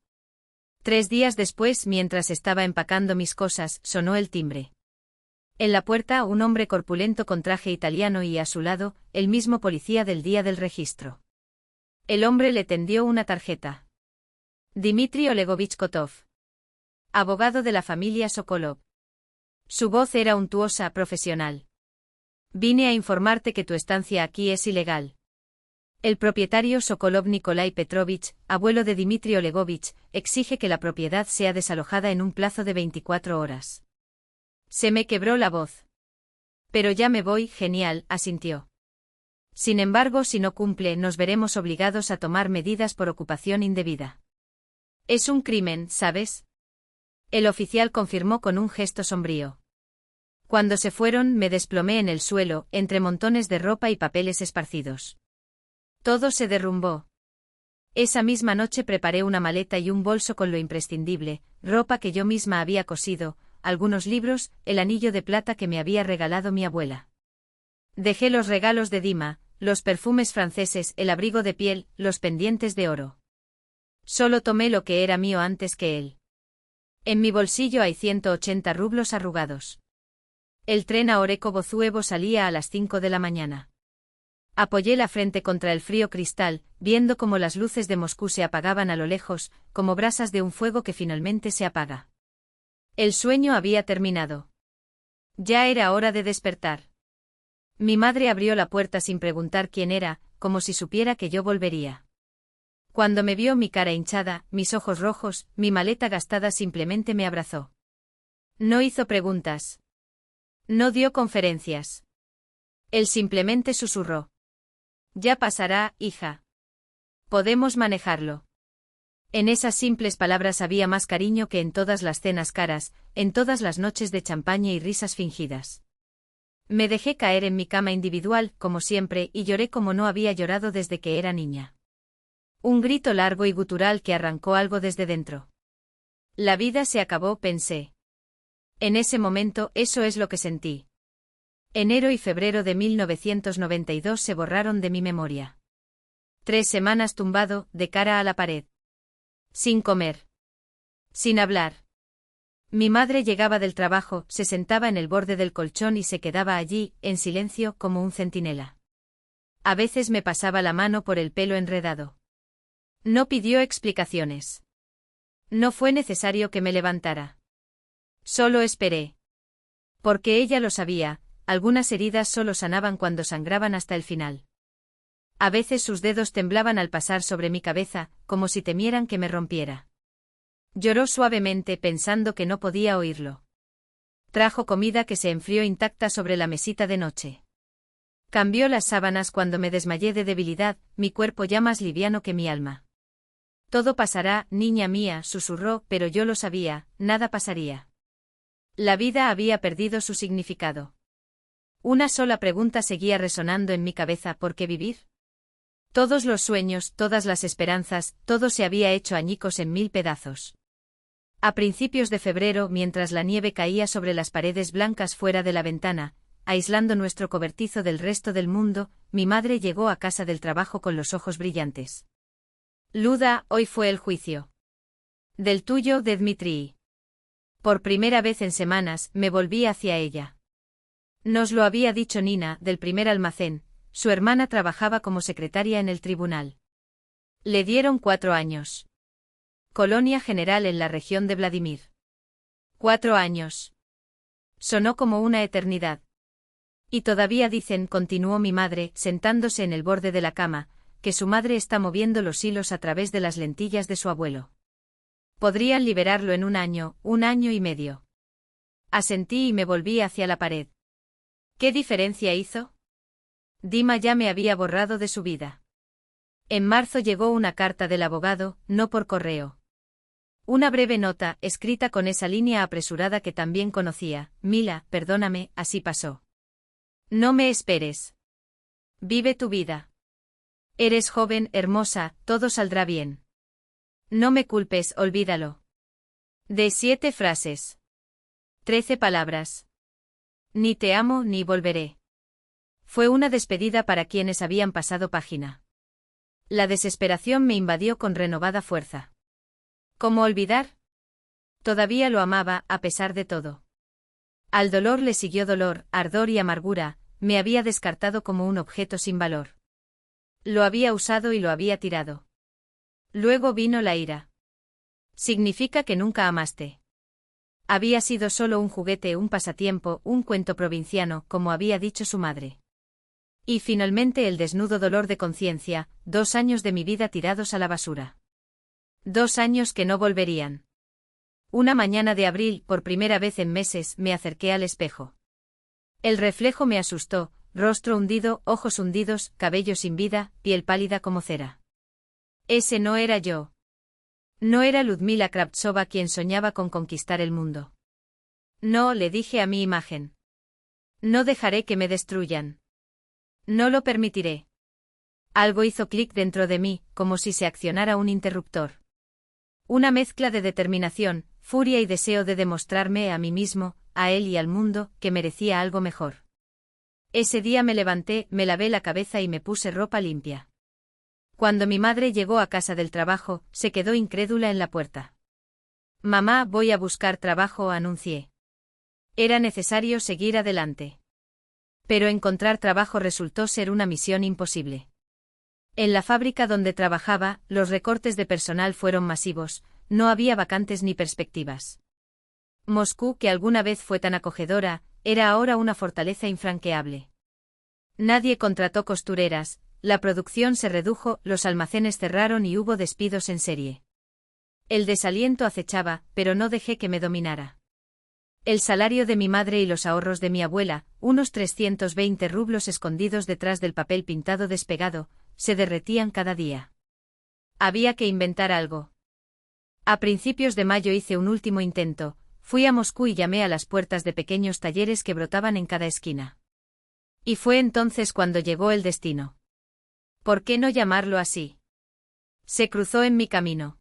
3 días después, mientras estaba empacando mis cosas, sonó el timbre. En la puerta, un hombre corpulento con traje italiano y, a su lado, el mismo policía del día del registro. El hombre le tendió una tarjeta. Dmitry Olegovich Kotov. Abogado de la familia Sokolov. Su voz era untuosa, profesional. Vine a informarte que tu estancia aquí es ilegal. El propietario Sokolov Nikolai Petrovich, abuelo de Dmitry Olegovich, exige que la propiedad sea desalojada en un plazo de 24 horas. Se me quebró la voz. Pero ya me voy, genial, asintió. Sin embargo, si no cumple, nos veremos obligados a tomar medidas por ocupación indebida. Es un crimen, ¿sabes? El oficial confirmó con un gesto sombrío. Cuando se fueron, me desplomé en el suelo, entre montones de ropa y papeles esparcidos. Todo se derrumbó. Esa misma noche preparé una maleta y un bolso con lo imprescindible, ropa que yo misma había cosido, algunos libros, el anillo de plata que me había regalado mi abuela. Dejé los regalos de Dima, los perfumes franceses, el abrigo de piel, los pendientes de oro. Solo tomé lo que era mío antes que él. En mi bolsillo hay 180 rublos arrugados. El tren a Oreco-Bozuevo salía a las 5 de la mañana. Apoyé la frente contra el frío cristal, viendo cómo las luces de Moscú se apagaban a lo lejos, como brasas de un fuego que finalmente se apaga. El sueño había terminado. Ya era hora de despertar. Mi madre abrió la puerta sin preguntar quién era, como si supiera que yo volvería. Cuando me vio mi cara hinchada, mis ojos rojos, mi maleta gastada, simplemente me abrazó. No hizo preguntas. No dio conferencias. Él simplemente susurró. Ya pasará, hija. Podemos manejarlo. En esas simples palabras había más cariño que en todas las cenas caras, en todas las noches de champaña y risas fingidas. Me dejé caer en mi cama individual, como siempre, y lloré como no había llorado desde que era niña. Un grito largo y gutural que arrancó algo desde dentro. La vida se acabó, pensé. En ese momento, eso es lo que sentí. Enero y febrero de 1992 se borraron de mi memoria. 3 semanas tumbado, de cara a la pared. Sin comer. Sin hablar. Mi madre llegaba del trabajo, se sentaba en el borde del colchón y se quedaba allí, en silencio, como un centinela. A veces me pasaba la mano por el pelo enredado. No pidió explicaciones. No fue necesario que me levantara. Solo esperé. Porque ella lo sabía, algunas heridas solo sanaban cuando sangraban hasta el final. A veces sus dedos temblaban al pasar sobre mi cabeza, como si temieran que me rompiera. Lloró suavemente pensando que no podía oírlo. Trajo comida que se enfrió intacta sobre la mesita de noche. Cambió las sábanas cuando me desmayé de debilidad, mi cuerpo ya más liviano que mi alma. Todo pasará, niña mía, susurró, pero yo lo sabía, nada pasaría. La vida había perdido su significado. Una sola pregunta seguía resonando en mi cabeza: ¿por qué vivir? Todos los sueños, todas las esperanzas, todo se había hecho añicos en 1000 pedazos. A principios de febrero, mientras la nieve caía sobre las paredes blancas fuera de la ventana, aislando nuestro cobertizo del resto del mundo, mi madre llegó a casa del trabajo con los ojos brillantes. Luda, hoy fue el juicio. Del tuyo, de Dmitri. Por primera vez en semanas, me volví hacia ella. Nos lo había dicho Nina, del primer almacén. Su hermana trabajaba como secretaria en el tribunal. Le dieron 4 años. Colonia general en la región de Vladimir. 4 años. Sonó como una eternidad. Y todavía dicen, continuó mi madre, sentándose en el borde de la cama, que su madre está moviendo los hilos a través de las lentillas de su abuelo. Podrían liberarlo en 1 año y medio. Asentí y me volví hacia la pared. ¿Qué diferencia hizo? Dima ya me había borrado de su vida. En marzo llegó una carta del abogado, no por correo. Una breve nota, escrita con esa línea apresurada que también conocía: Mila, perdóname, así pasó. No me esperes. Vive tu vida. Eres joven, hermosa, todo saldrá bien. No me culpes, olvídalo. De 7 frases. 13 palabras. Ni te amo ni volveré. Fue una despedida para quienes habían pasado página. La desesperación me invadió con renovada fuerza. ¿Cómo olvidar? Todavía lo amaba, a pesar de todo. Al dolor le siguió dolor, ardor y amargura, me había descartado como un objeto sin valor. Lo había usado y lo había tirado. Luego vino la ira. Significa que nunca amaste. Había sido solo un juguete, un pasatiempo, un cuento provinciano, como había dicho su madre. Y finalmente el desnudo dolor de conciencia, 2 años de mi vida tirados a la basura. 2 años que no volverían. Una mañana de abril, por primera vez en meses, me acerqué al espejo. El reflejo me asustó, rostro hundido, ojos hundidos, cabello sin vida, piel pálida como cera. Ese no era yo. No era Ludmila Kravtsova quien soñaba con conquistar el mundo. No, le dije a mi imagen. No dejaré que me destruyan. No lo permitiré. Algo hizo clic dentro de mí, como si se accionara un interruptor. Una mezcla de determinación, furia y deseo de demostrarme a mí mismo, a él y al mundo, que merecía algo mejor. Ese día me levanté, me lavé la cabeza y me puse ropa limpia. Cuando mi madre llegó a casa del trabajo, se quedó incrédula en la puerta. Mamá, voy a buscar trabajo, anuncié. Era necesario seguir adelante. Pero encontrar trabajo resultó ser una misión imposible. En la fábrica donde trabajaba, los recortes de personal fueron masivos, no había vacantes ni perspectivas. Moscú, que alguna vez fue tan acogedora, era ahora una fortaleza infranqueable. Nadie contrató costureras, la producción se redujo, los almacenes cerraron y hubo despidos en serie. El desaliento acechaba, pero no dejé que me dominara. El salario de mi madre y los ahorros de mi abuela, unos 320 rublos escondidos detrás del papel pintado despegado, se derretían cada día. Había que inventar algo. A principios de mayo hice un último intento, fui a Moscú y llamé a las puertas de pequeños talleres que brotaban en cada esquina. Y fue entonces cuando llegó el destino. ¿Por qué no llamarlo así? Se cruzó en mi camino.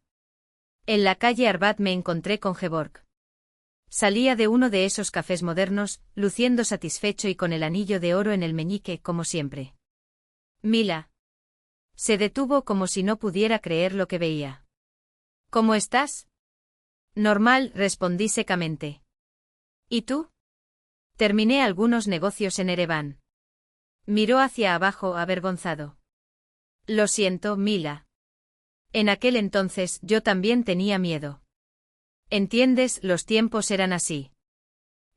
En la calle Arbat me encontré con Geborg. Salía de uno de esos cafés modernos, luciendo satisfecho y con el anillo de oro en el meñique, como siempre. Mila. Se detuvo como si no pudiera creer lo que veía. ¿Cómo estás? Normal, respondí secamente. ¿Y tú? Terminé algunos negocios en Ereván. Miró hacia abajo avergonzado. Lo siento, Mila. En aquel entonces yo también tenía miedo. Entiendes, los tiempos eran así.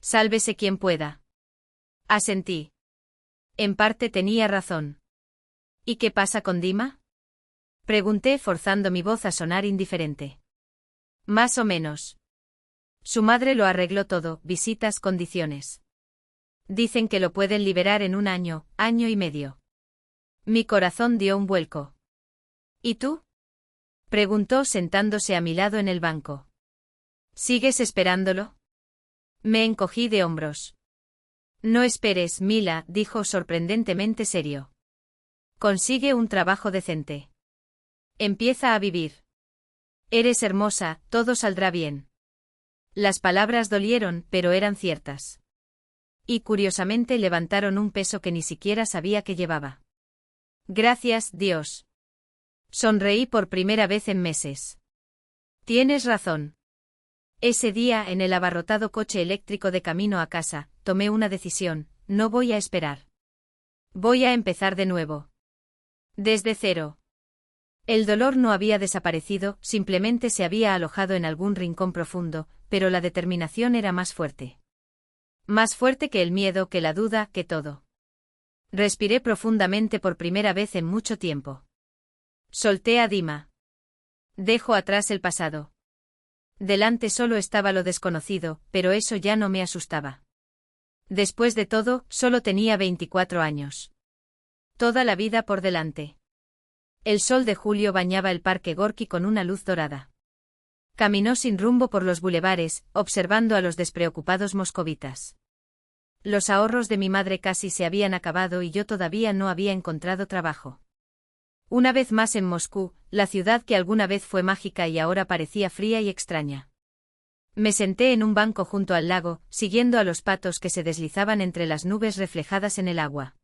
Sálvese quien pueda. Asentí. En parte tenía razón. ¿Y qué pasa con Dima? Pregunté forzando mi voz a sonar indiferente. Más o menos. Su madre lo arregló todo, visitas, condiciones. Dicen que lo pueden liberar en un año, año y medio. Mi corazón dio un vuelco. ¿Y tú? Preguntó sentándose a mi lado en el banco. ¿Sigues esperándolo? Me encogí de hombros. No esperes, Mila, dijo sorprendentemente serio. Consigue un trabajo decente. Empieza a vivir. Eres hermosa, todo saldrá bien. Las palabras dolieron, pero eran ciertas. Y curiosamente levantaron un peso que ni siquiera sabía que llevaba. Gracias, Dios. Sonreí por primera vez en meses. Tienes razón. Ese día, en el abarrotado coche eléctrico de camino a casa, tomé una decisión, no voy a esperar. Voy a empezar de nuevo. Desde cero. El dolor no había desaparecido, simplemente se había alojado en algún rincón profundo, pero la determinación era más fuerte. Más fuerte que el miedo, que la duda, que todo. Respiré profundamente por primera vez en mucho tiempo. Solté a Dima. Dejo atrás el pasado. Delante solo estaba lo desconocido, pero eso ya no me asustaba. Después de todo, solo tenía 24 años. Toda la vida por delante. El sol de julio bañaba el parque Gorki con una luz dorada. Caminó sin rumbo por los bulevares, observando a los despreocupados moscovitas. Los ahorros de mi madre casi se habían acabado y yo todavía no había encontrado trabajo. Una vez más en Moscú, la ciudad que alguna vez fue mágica y ahora parecía fría y extraña. Me senté en un banco junto al lago, siguiendo a los patos que se deslizaban entre las nubes reflejadas en el agua.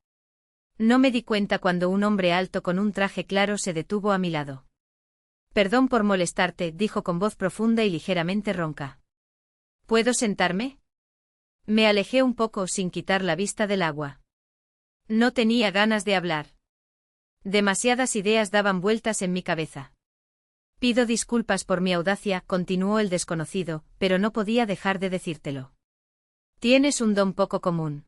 No me di cuenta cuando un hombre alto con un traje claro se detuvo a mi lado. Perdón por molestarte, dijo con voz profunda y ligeramente ronca. ¿Puedo sentarme? Me alejé un poco sin quitar la vista del agua. No tenía ganas de hablar. Demasiadas ideas daban vueltas en mi cabeza. Pido disculpas por mi audacia, continuó el desconocido, pero no podía dejar de decírtelo. Tienes un don poco común.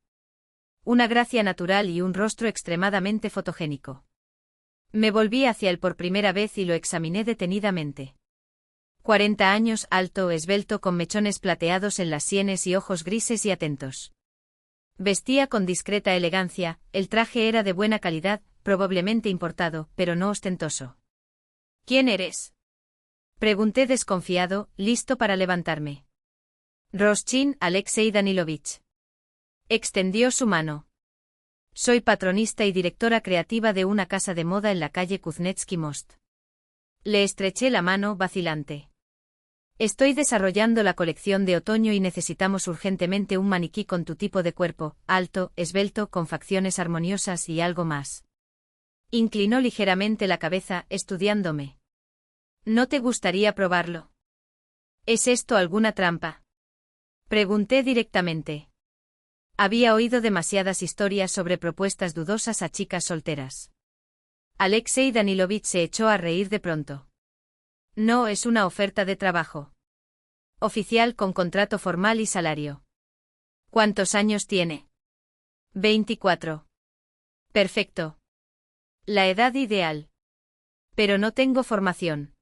Una gracia natural y un rostro extremadamente fotogénico. Me volví hacia él por primera vez y lo examiné detenidamente. 40 años, alto, esbelto, con mechones plateados en las sienes y ojos grises y atentos. Vestía con discreta elegancia, el traje era de buena calidad, probablemente importado, pero no ostentoso. ¿Quién eres? Pregunté desconfiado, listo para levantarme. Roschin, Alexei Danilovich. Extendió su mano. Soy patronista y directora creativa de una casa de moda en la calle Kuznetsky Most. Le estreché la mano, vacilante. Estoy desarrollando la colección de otoño y necesitamos urgentemente un maniquí con tu tipo de cuerpo, alto, esbelto, con facciones armoniosas y algo más. Inclinó ligeramente la cabeza, estudiándome. ¿No te gustaría probarlo? ¿Es esto alguna trampa? Pregunté directamente. Había oído demasiadas historias sobre propuestas dudosas a chicas solteras. Alexei Danilovich se echó a reír de pronto. No es una oferta de trabajo. Oficial con contrato formal y salario. ¿Cuántos años tiene? 24. Perfecto. La edad ideal. Pero no tengo formación.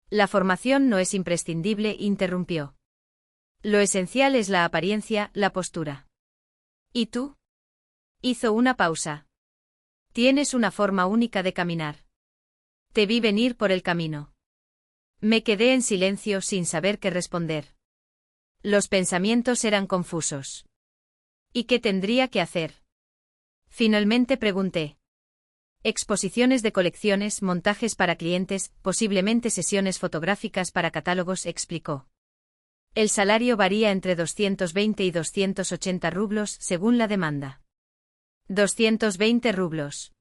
La formación no es imprescindible, interrumpió. Lo esencial es la apariencia, la postura. ¿Y tú? Hizo una pausa. Tienes una forma única de caminar. Te vi venir por el camino. Me quedé en silencio sin saber qué responder. Los pensamientos eran confusos. ¿Y qué tendría que hacer? Finalmente pregunté. Exposiciones de colecciones, montajes para clientes, posiblemente sesiones fotográficas para catálogos, explicó. El salario varía entre 220 y 280 rublos según la demanda. 220 rublos.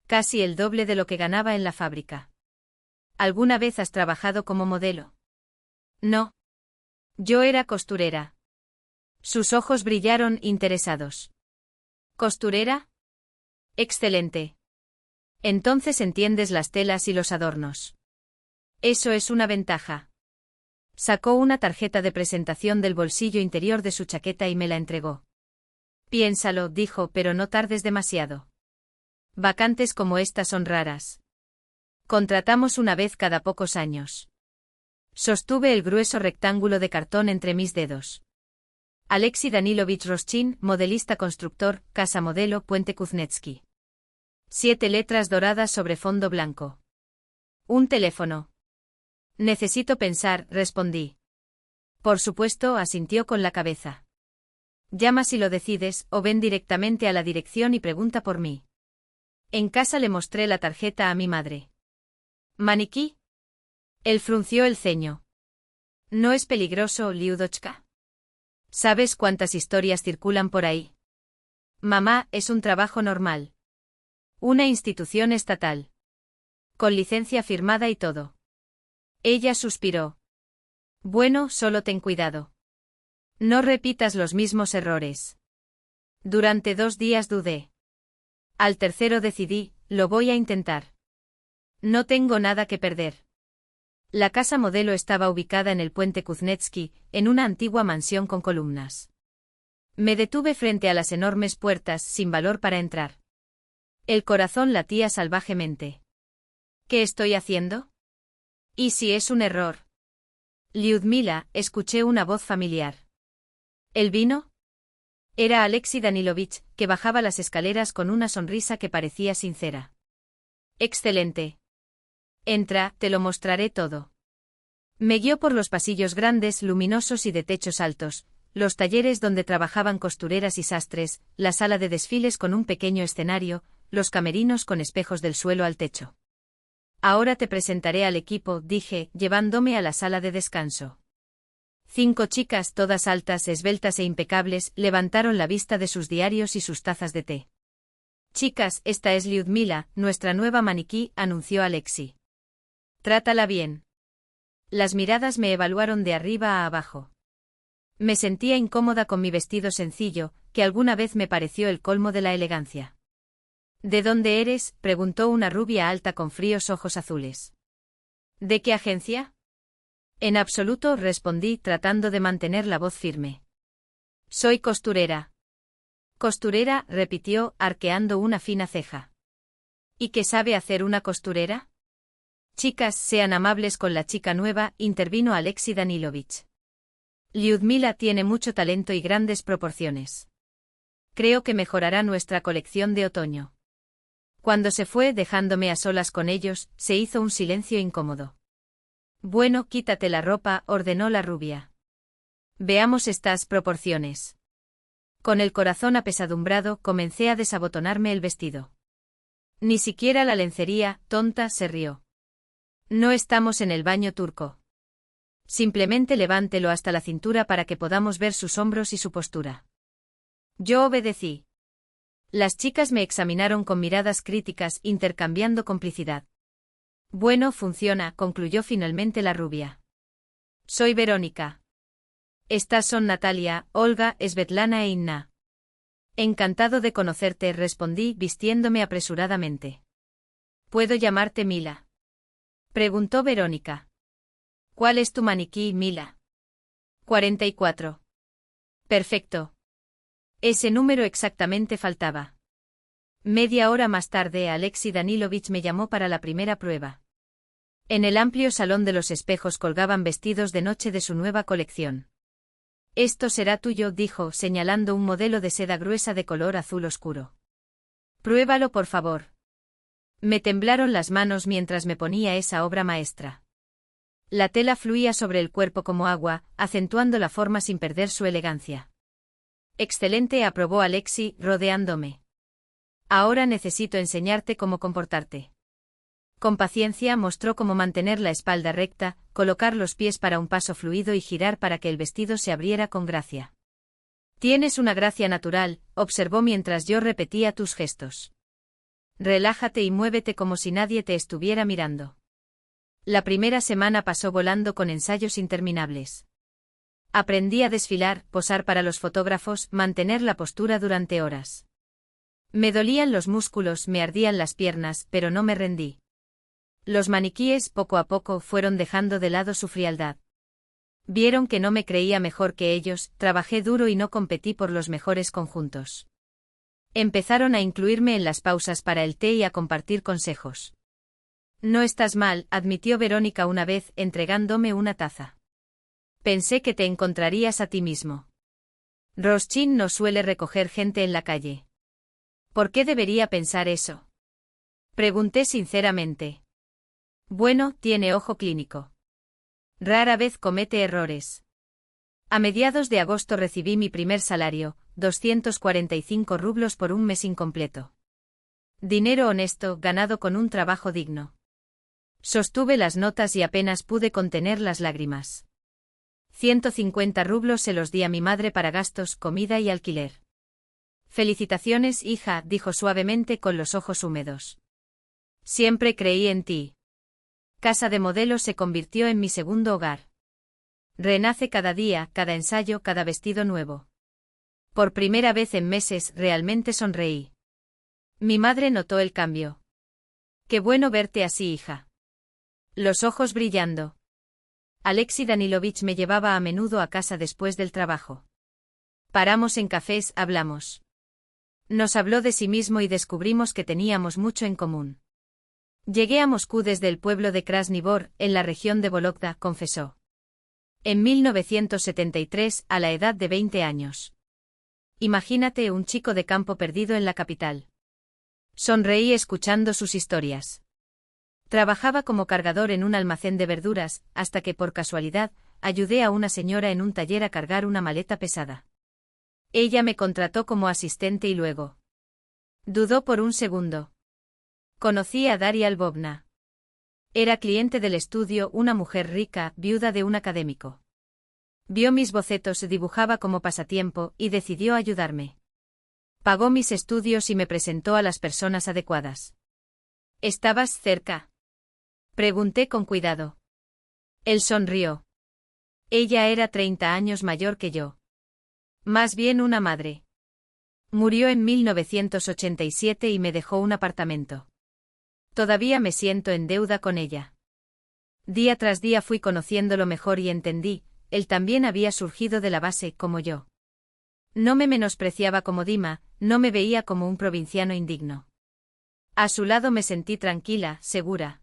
Casi el doble de lo que ganaba en la fábrica. ¿Alguna vez has trabajado como modelo? No. Yo era costurera. Sus ojos brillaron, interesados. ¿Costurera? Excelente. Entonces entiendes las telas y los adornos. Eso es una ventaja. Sacó una tarjeta de presentación del bolsillo interior de su chaqueta y me la entregó. Piénsalo, dijo, pero no tardes demasiado. Vacantes como estas son raras. Contratamos una vez cada pocos años. Sostuve el grueso rectángulo de cartón entre mis dedos. Alexei Danilovich Roschin, modelista constructor, casa modelo, Puente Kuznetsky. 7 letras doradas sobre fondo blanco. Un teléfono. Necesito pensar, respondí. Por supuesto, asintió con la cabeza. Llama si lo decides, o ven directamente a la dirección y pregunta por mí. En casa le mostré la tarjeta a mi madre. ¿Maniquí? Él frunció el ceño. ¿No es peligroso, Liudochka? ¿Sabes cuántas historias circulan por ahí? Mamá, es un trabajo normal. Una institución estatal. Con licencia firmada y todo. Ella suspiró. Bueno, solo ten cuidado. No repitas los mismos errores. Durante 2 días dudé. Al tercero decidí, lo voy a intentar. No tengo nada que perder. La casa modelo estaba ubicada en el puente Kuznetsky, en una antigua mansión con columnas. Me detuve frente a las enormes puertas, sin valor para entrar. El corazón latía salvajemente. ¿Qué estoy haciendo? ¿Y si es un error? Lyudmila, escuché una voz familiar. ¿El vino? Era Alexei Danilovich, que bajaba las escaleras con una sonrisa que parecía sincera. Excelente. Entra, te lo mostraré todo. Me guió por los pasillos grandes, luminosos y de techos altos, los talleres donde trabajaban costureras y sastres, la sala de desfiles con un pequeño escenario, los camerinos con espejos del suelo al techo. Ahora te presentaré al equipo, dije, llevándome a la sala de descanso. 5 chicas, todas altas, esbeltas e impecables, levantaron la vista de sus diarios y sus tazas de té. Chicas, esta es Lyudmila, nuestra nueva maniquí, anunció Alexei. Trátala bien. Las miradas me evaluaron de arriba a abajo. Me sentía incómoda con mi vestido sencillo, que alguna vez me pareció el colmo de la elegancia. ¿De dónde eres?, preguntó una rubia alta con fríos ojos azules. ¿De qué agencia? En absoluto, respondí, tratando de mantener la voz firme. Soy costurera. Costurera, repitió, arqueando una fina ceja. ¿Y qué sabe hacer una costurera? Chicas, sean amables con la chica nueva, intervino Alexei Danilovich. Lyudmila tiene mucho talento y grandes proporciones. Creo que mejorará nuestra colección de otoño. Cuando se fue, dejándome a solas con ellos, se hizo un silencio incómodo. Bueno, quítate la ropa, ordenó la rubia. Veamos estas proporciones. Con el corazón apesadumbrado, comencé a desabotonarme el vestido. Ni siquiera la lencería, tonta, se rió. No estamos en el baño turco. Simplemente levántelo hasta la cintura para que podamos ver sus hombros y su postura. Yo obedecí. Las chicas me examinaron con miradas críticas, intercambiando complicidad. Bueno, funciona, concluyó finalmente la rubia. Soy Verónica. Estas son Natalia, Olga, Svetlana e Inna. Encantado de conocerte, respondí, vistiéndome apresuradamente. ¿Puedo llamarte Mila?, preguntó Verónica. ¿Cuál es tu maniquí, Mila? 44. Perfecto. Ese número exactamente faltaba. Media hora más tarde, Alexei Danilovich me llamó para la primera prueba. En el amplio salón de los espejos colgaban vestidos de noche de su nueva colección. Esto será tuyo, dijo, señalando un modelo de seda gruesa de color azul oscuro. Pruébalo, por favor. Me temblaron las manos mientras me ponía esa obra maestra. La tela fluía sobre el cuerpo como agua, acentuando la forma sin perder su elegancia. Excelente, aprobó Alexei, rodeándome. Ahora necesito enseñarte cómo comportarte. Con paciencia mostró cómo mantener la espalda recta, colocar los pies para un paso fluido y girar para que el vestido se abriera con gracia. Tienes una gracia natural, observó mientras yo repetía tus gestos. Relájate y muévete como si nadie te estuviera mirando. La primera semana pasó volando con ensayos interminables. Aprendí a desfilar, posar para los fotógrafos, mantener la postura durante horas. Me dolían los músculos, me ardían las piernas, pero no me rendí. Los maniquíes, poco a poco, fueron dejando de lado su frialdad. Vieron que no me creía mejor que ellos, trabajé duro y no competí por los mejores conjuntos. Empezaron a incluirme en las pausas para el té y a compartir consejos. No estás mal, admitió Verónica una vez, entregándome una taza. Pensé que te encontrarías a ti mismo. Roschin no suele recoger gente en la calle. ¿Por qué debería pensar eso? Pregunté sinceramente. Bueno, tiene ojo clínico. Rara vez comete errores. A mediados de agosto recibí mi primer salario, 245 rublos por un mes incompleto. Dinero honesto, ganado con un trabajo digno. Sostuve las notas y apenas pude contener las lágrimas. 150 rublos se los di a mi madre para gastos, comida y alquiler. Felicitaciones, hija, dijo suavemente con los ojos húmedos. Siempre creí en ti. Casa de Modelo se convirtió en mi segundo hogar. Renace cada día, cada ensayo, cada vestido nuevo. Por primera vez en meses, realmente sonreí. Mi madre notó el cambio. Qué bueno verte así, hija. Los ojos brillando. Alexei Danilovich me llevaba a menudo a casa después del trabajo. Paramos en cafés, hablamos. Nos habló de sí mismo y descubrimos que teníamos mucho en común. Llegué a Moscú desde el pueblo de Krasny Bor, en la región de Vologda, confesó. En 1973, a la edad de 20 años. Imagínate un chico de campo perdido en la capital. Sonreí escuchando sus historias. Trabajaba como cargador en un almacén de verduras, hasta que por casualidad, ayudé a una señora en un taller a cargar una maleta pesada. Ella me contrató como asistente y luego. Dudó por un segundo. Conocí a Daria Lvovna. Era cliente del estudio, una mujer rica, viuda de un académico. Vio mis bocetos, dibujaba como pasatiempo, y decidió ayudarme. Pagó mis estudios y me presentó a las personas adecuadas. ¿Estabas cerca?, pregunté con cuidado. Él sonrió. Ella era 30 años mayor que yo. Más bien una madre. Murió en 1987 y me dejó un apartamento. Todavía me siento en deuda con ella. Día tras día fui conociéndolo mejor y entendí, él también había surgido de la base, como yo. No me menospreciaba como Dima, no me veía como un provinciano indigno. A su lado me sentí tranquila, segura.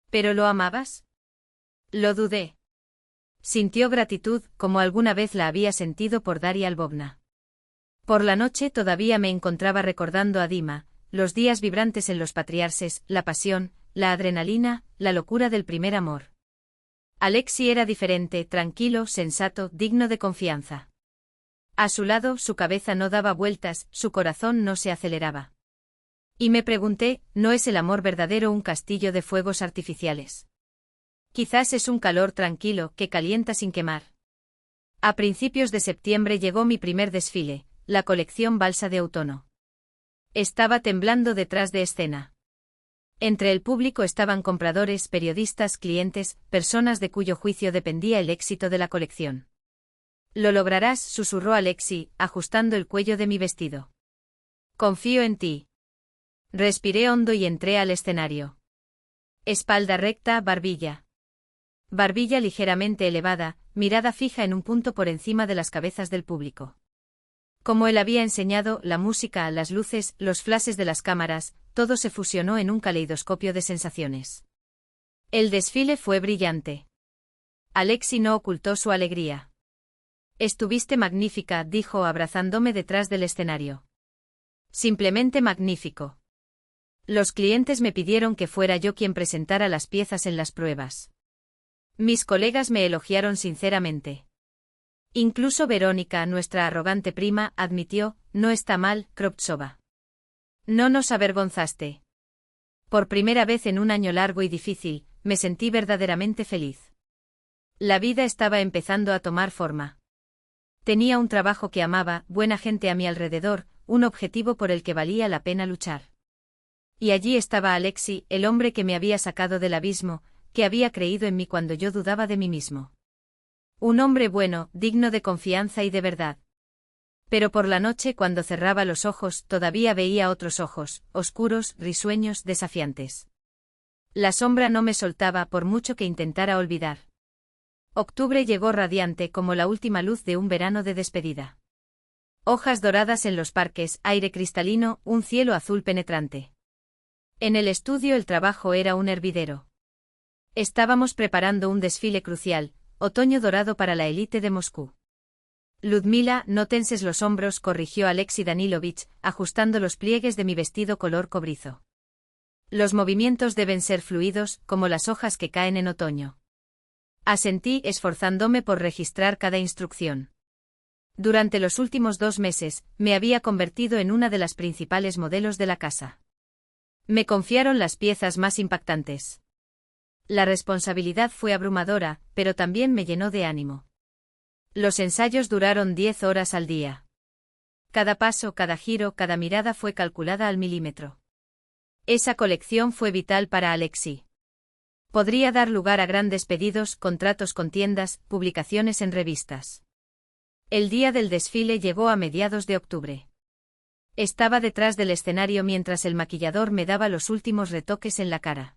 ¿Pero lo amabas? Lo dudé. Sintió gratitud, como alguna vez la había sentido por Daria Lvovna. Por la noche todavía me encontraba recordando a Dima, los días vibrantes en los patriarses, la pasión, la adrenalina, la locura del primer amor. Alexei era diferente, tranquilo, sensato, digno de confianza. A su lado, su cabeza no daba vueltas, su corazón no se aceleraba. Y me pregunté, ¿no es el amor verdadero un castillo de fuegos artificiales? Quizás es un calor tranquilo, que calienta sin quemar. A principios de septiembre llegó mi primer desfile, la colección Balsa de Otoño. Estaba temblando detrás de escena. Entre el público estaban compradores, periodistas, clientes, personas de cuyo juicio dependía el éxito de la colección. Lo lograrás, susurró Alexei, ajustando el cuello de mi vestido. Confío en ti. Respiré hondo y entré al escenario. Espalda recta, barbilla. Barbilla ligeramente elevada, mirada fija en un punto por encima de las cabezas del público. Como él había enseñado, la música, las luces, los flashes de las cámaras, todo se fusionó en un caleidoscopio de sensaciones. El desfile fue brillante. Alexei no ocultó su alegría. Estuviste magnífica, dijo abrazándome detrás del escenario. Simplemente magnífico. Los clientes me pidieron que fuera yo quien presentara las piezas en las pruebas. Mis colegas me elogiaron sinceramente. Incluso Verónica, nuestra arrogante prima, admitió, no está mal, Kroptsova. No nos avergonzaste. Por primera vez en un año largo y difícil, me sentí verdaderamente feliz. La vida estaba empezando a tomar forma. Tenía un trabajo que amaba, buena gente a mi alrededor, un objetivo por el que valía la pena luchar. Y allí estaba Alexei, el hombre que me había sacado del abismo, que había creído en mí cuando yo dudaba de mí mismo. Un hombre bueno, digno de confianza y de verdad. Pero por la noche, cuando cerraba los ojos, todavía veía otros ojos, oscuros, risueños, desafiantes. La sombra no me soltaba por mucho que intentara olvidar. Octubre llegó radiante como la última luz de un verano de despedida. Hojas doradas en los parques, aire cristalino, un cielo azul penetrante. En el estudio el trabajo era un hervidero. Estábamos preparando un desfile crucial, otoño dorado para la élite de Moscú. Ludmila, no tenses los hombros, corrigió Alexei Danilovich, ajustando los pliegues de mi vestido color cobrizo. Los movimientos deben ser fluidos, como las hojas que caen en otoño. Asentí, esforzándome por registrar cada instrucción. Durante los últimos 2 meses, me había convertido en una de las principales modelos de la casa. Me confiaron las piezas más impactantes. La responsabilidad fue abrumadora, pero también me llenó de ánimo. Los ensayos duraron 10 horas al día. Cada paso, cada giro, cada mirada fue calculada al milímetro. Esa colección fue vital para Alexei. Podría dar lugar a grandes pedidos, contratos con tiendas, publicaciones en revistas. El día del desfile llegó a mediados de octubre. Estaba detrás del escenario mientras el maquillador me daba los últimos retoques en la cara.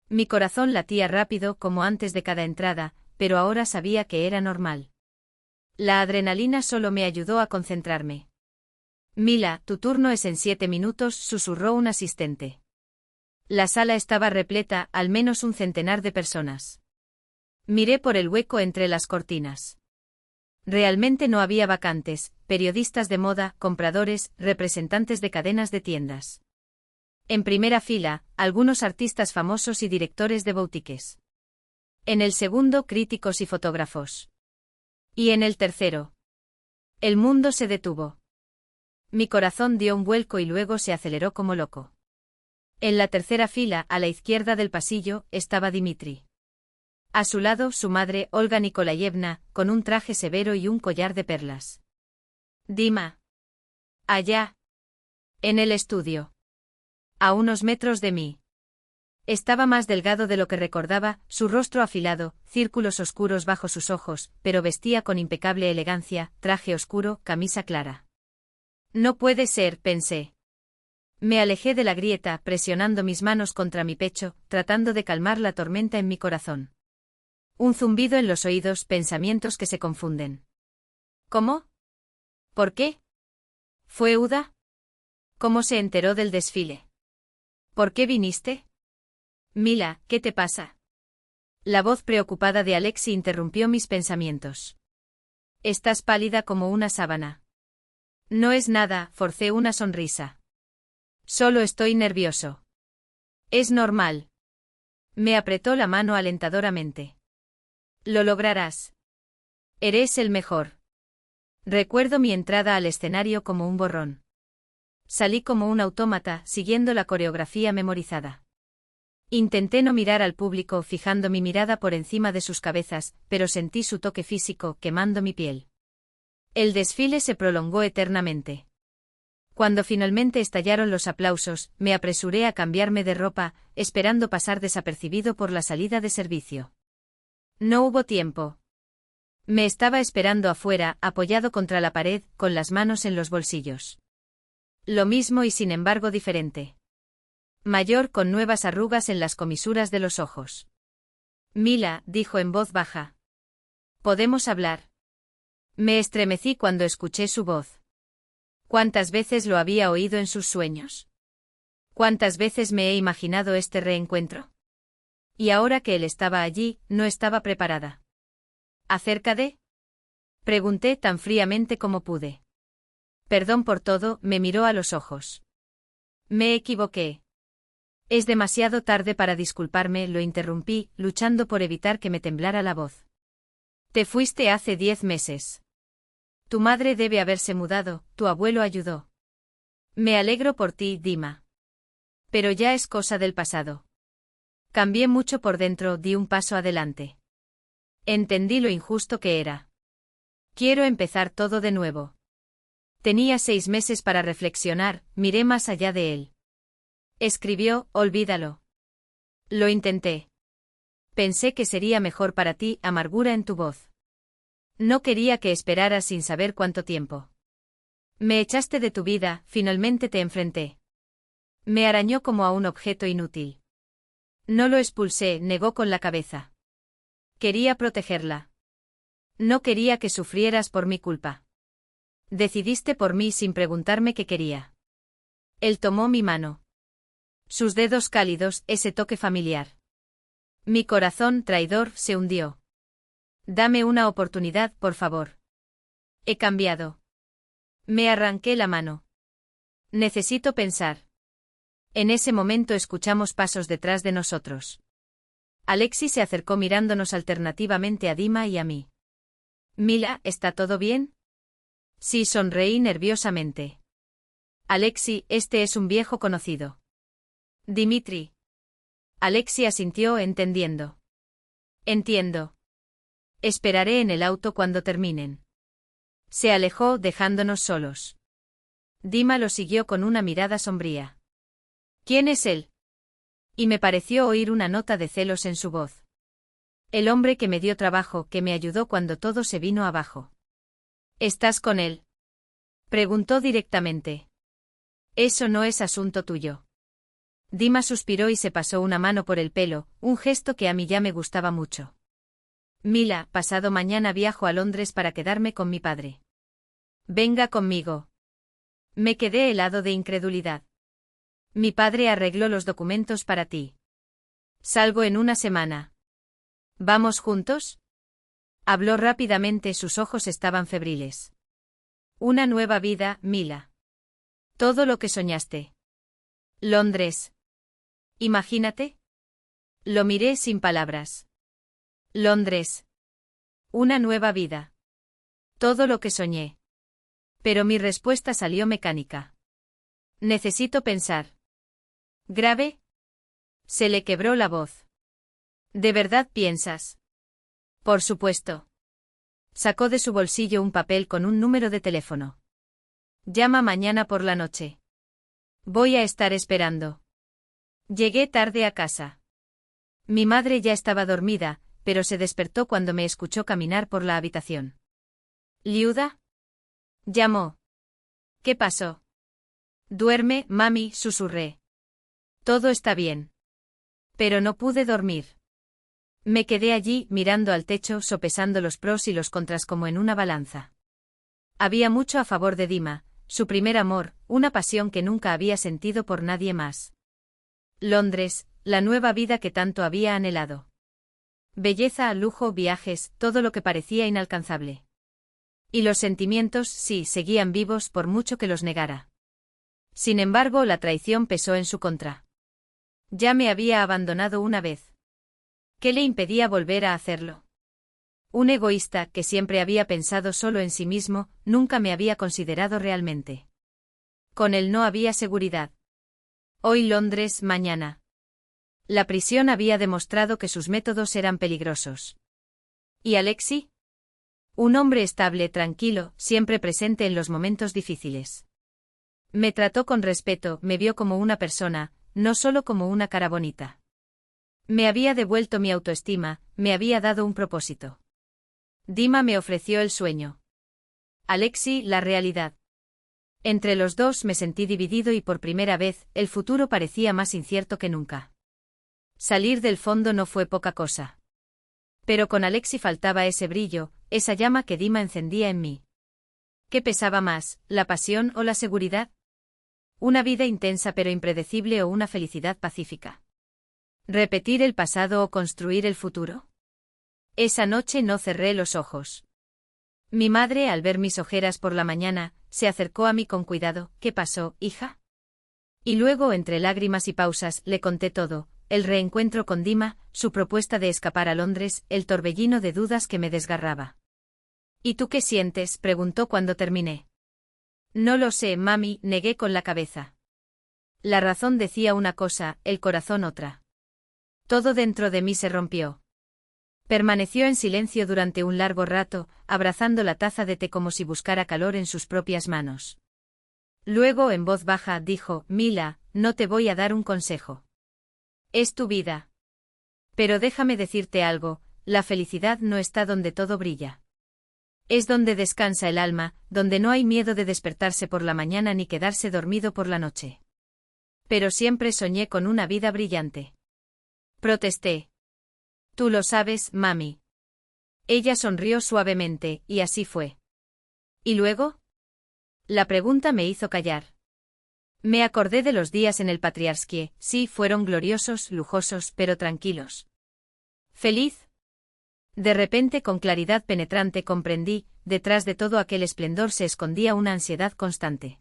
Mi corazón latía rápido como antes de cada entrada, pero ahora sabía que era normal. La adrenalina solo me ayudó a concentrarme. Mila, tu turno es en 7 minutos, susurró un asistente. La sala estaba repleta, al menos un centenar de personas. Miré por el hueco entre las cortinas. Realmente no había vacantes, periodistas de moda, compradores, representantes de cadenas de tiendas. En primera fila, algunos artistas famosos y directores de boutiques. En el segundo, críticos y fotógrafos. Y en el tercero. El mundo se detuvo. Mi corazón dio un vuelco y luego se aceleró como loco. En la tercera fila, a la izquierda del pasillo, estaba Dmitri. A su lado, su madre, Olga Nikolayevna, con un traje severo y un collar de perlas. Dima. Allá. En el estudio. A unos metros de mí. Estaba más delgado de lo que recordaba, su rostro afilado, círculos oscuros bajo sus ojos, pero vestía con impecable elegancia, traje oscuro, camisa clara. No puede ser, pensé. Me alejé de la grieta, presionando mis manos contra mi pecho, tratando de calmar la tormenta en mi corazón. Un zumbido en los oídos, pensamientos que se confunden. ¿Cómo? ¿Por qué? ¿Fue Uda? ¿Cómo se enteró del desfile? ¿Por qué viniste? Mila, ¿qué te pasa? La voz preocupada de Alexi interrumpió mis pensamientos. Estás pálida como una sábana. No es nada, forcé una sonrisa. Solo estoy nervioso. Es normal. Me apretó la mano alentadoramente. Lo lograrás. Eres el mejor. Recuerdo mi entrada al escenario como un borrón. Salí como un autómata, siguiendo la coreografía memorizada. Intenté no mirar al público, fijando mi mirada por encima de sus cabezas, pero sentí su toque físico, quemando mi piel. El desfile se prolongó eternamente. Cuando finalmente estallaron los aplausos, me apresuré a cambiarme de ropa, esperando pasar desapercibido por la salida de servicio. No hubo tiempo. Me estaba esperando afuera, apoyado contra la pared, con las manos en los bolsillos. Lo mismo y sin embargo diferente. Mayor, con nuevas arrugas en las comisuras de los ojos. Mila, dijo en voz baja. ¿Podemos hablar? Me estremecí cuando escuché su voz. ¿Cuántas veces lo había oído en sus sueños? ¿Cuántas veces me he imaginado este reencuentro? Y ahora que él estaba allí, no estaba preparada. ¿Acerca de? Pregunté tan fríamente como pude. Perdón por todo, me miró a los ojos. Me equivoqué. Es demasiado tarde para disculparme, lo interrumpí, luchando por evitar que me temblara la voz. Te fuiste hace 10 meses. Tu madre debe haberse mudado, tu abuelo ayudó. Me alegro por ti, Dima. Pero ya es cosa del pasado. Cambié mucho por dentro, di un paso adelante. Entendí lo injusto que era. Quiero empezar todo de nuevo. Tenía 6 meses para reflexionar, miré más allá de él. Escribió, olvídalo. Lo intenté. Pensé que sería mejor para ti, amargura en tu voz. No quería que esperaras sin saber cuánto tiempo. Me echaste de tu vida, finalmente te enfrenté. Me arañó como a un objeto inútil. No lo expulsé, negó con la cabeza. Quería protegerla. No quería que sufrieras por mi culpa. Decidiste por mí sin preguntarme qué quería. Él tomó mi mano. Sus dedos cálidos, ese toque familiar. Mi corazón traidor se hundió. Dame una oportunidad, por favor. He cambiado. Me arranqué la mano. Necesito pensar. En ese momento escuchamos pasos detrás de nosotros. Alexi se acercó mirándonos alternativamente a Dima y a mí. Mila, ¿está todo bien? Sí, sonreí nerviosamente. Alexi, este es un viejo conocido. Dimitri. Alexi asintió entendiendo. Entiendo. Esperaré en el auto cuando terminen. Se alejó dejándonos solos. Dima lo siguió con una mirada sombría. ¿Quién es él? Y me pareció oír una nota de celos en su voz. El hombre que me dio trabajo, que me ayudó cuando todo se vino abajo. ¿Estás con él? Preguntó directamente. Eso no es asunto tuyo. Dima suspiró y se pasó una mano por el pelo, un gesto que a mí ya me gustaba mucho. Mila, pasado mañana viajo a Londres para quedarme con mi padre. Venga conmigo. Me quedé helado de incredulidad. Mi padre arregló los documentos para ti. Salgo en una semana. ¿Vamos juntos? Habló rápidamente, sus ojos estaban febriles. Una nueva vida, Mila. Todo lo que soñaste. Londres. Imagínate. Lo miré sin palabras. Londres. Una nueva vida. Todo lo que soñé. Pero mi respuesta salió mecánica. Necesito pensar. ¿Grave? Se le quebró la voz. ¿De verdad piensas? Por supuesto. Sacó de su bolsillo un papel con un número de teléfono. Llama mañana por la noche. Voy a estar esperando. Llegué tarde a casa. Mi madre ya estaba dormida, pero se despertó cuando me escuchó caminar por la habitación. ¿Liuda? Llamó. ¿Qué pasó? Duerme, mami, susurré. Todo está bien. Pero no pude dormir. Me quedé allí, mirando al techo, sopesando los pros y los contras como en una balanza. Había mucho a favor de Dima, su primer amor, una pasión que nunca había sentido por nadie más. Londres, la nueva vida que tanto había anhelado. Belleza, lujo, viajes, todo lo que parecía inalcanzable. Y los sentimientos, sí, seguían vivos por mucho que los negara. Sin embargo, la traición pesó en su contra. Ya me había abandonado una vez. ¿Qué le impedía volver a hacerlo? Un egoísta que siempre había pensado solo en sí mismo, nunca me había considerado realmente. Con él no había seguridad. Hoy Londres, mañana. La prisión había demostrado que sus métodos eran peligrosos. ¿Y Alexi? Un hombre estable, tranquilo, siempre presente en los momentos difíciles. Me trató con respeto, me vio como una persona, no solo como una cara bonita. Me había devuelto mi autoestima, me había dado un propósito. Dima me ofreció el sueño. Alexi, la realidad. Entre los dos me sentí dividido y por primera vez, el futuro parecía más incierto que nunca. Salir del fondo no fue poca cosa. Pero con Alexi faltaba ese brillo, esa llama que Dima encendía en mí. ¿Qué pesaba más, la pasión o la seguridad? ¿Una vida intensa pero impredecible o una felicidad pacífica? ¿Repetir el pasado o construir el futuro? Esa noche no cerré los ojos. Mi madre, al ver mis ojeras por la mañana, se acercó a mí con cuidado. ¿Qué pasó, hija? Y luego, entre lágrimas y pausas, le conté todo, el reencuentro con Dima, su propuesta de escapar a Londres, el torbellino de dudas que me desgarraba. ¿Y tú qué sientes?, preguntó cuando terminé. No lo sé, mami, negué con la cabeza. La razón decía una cosa, el corazón otra. Todo dentro de mí se rompió. Permaneció en silencio durante un largo rato, abrazando la taza de té como si buscara calor en sus propias manos. Luego, en voz baja, dijo: Mila, no te voy a dar un consejo. Es tu vida. Pero déjame decirte algo, la felicidad no está donde todo brilla. Es donde descansa el alma, donde no hay miedo de despertarse por la mañana ni quedarse dormido por la noche. Pero siempre soñé con una vida brillante. Protesté. Tú lo sabes, mami. Ella sonrió suavemente, y así fue. ¿Y luego? La pregunta me hizo callar. Me acordé de los días en el Patriarski, sí, fueron gloriosos, lujosos, pero tranquilos. ¿Feliz? De repente, con claridad penetrante, comprendí, detrás de todo aquel esplendor se escondía una ansiedad constante.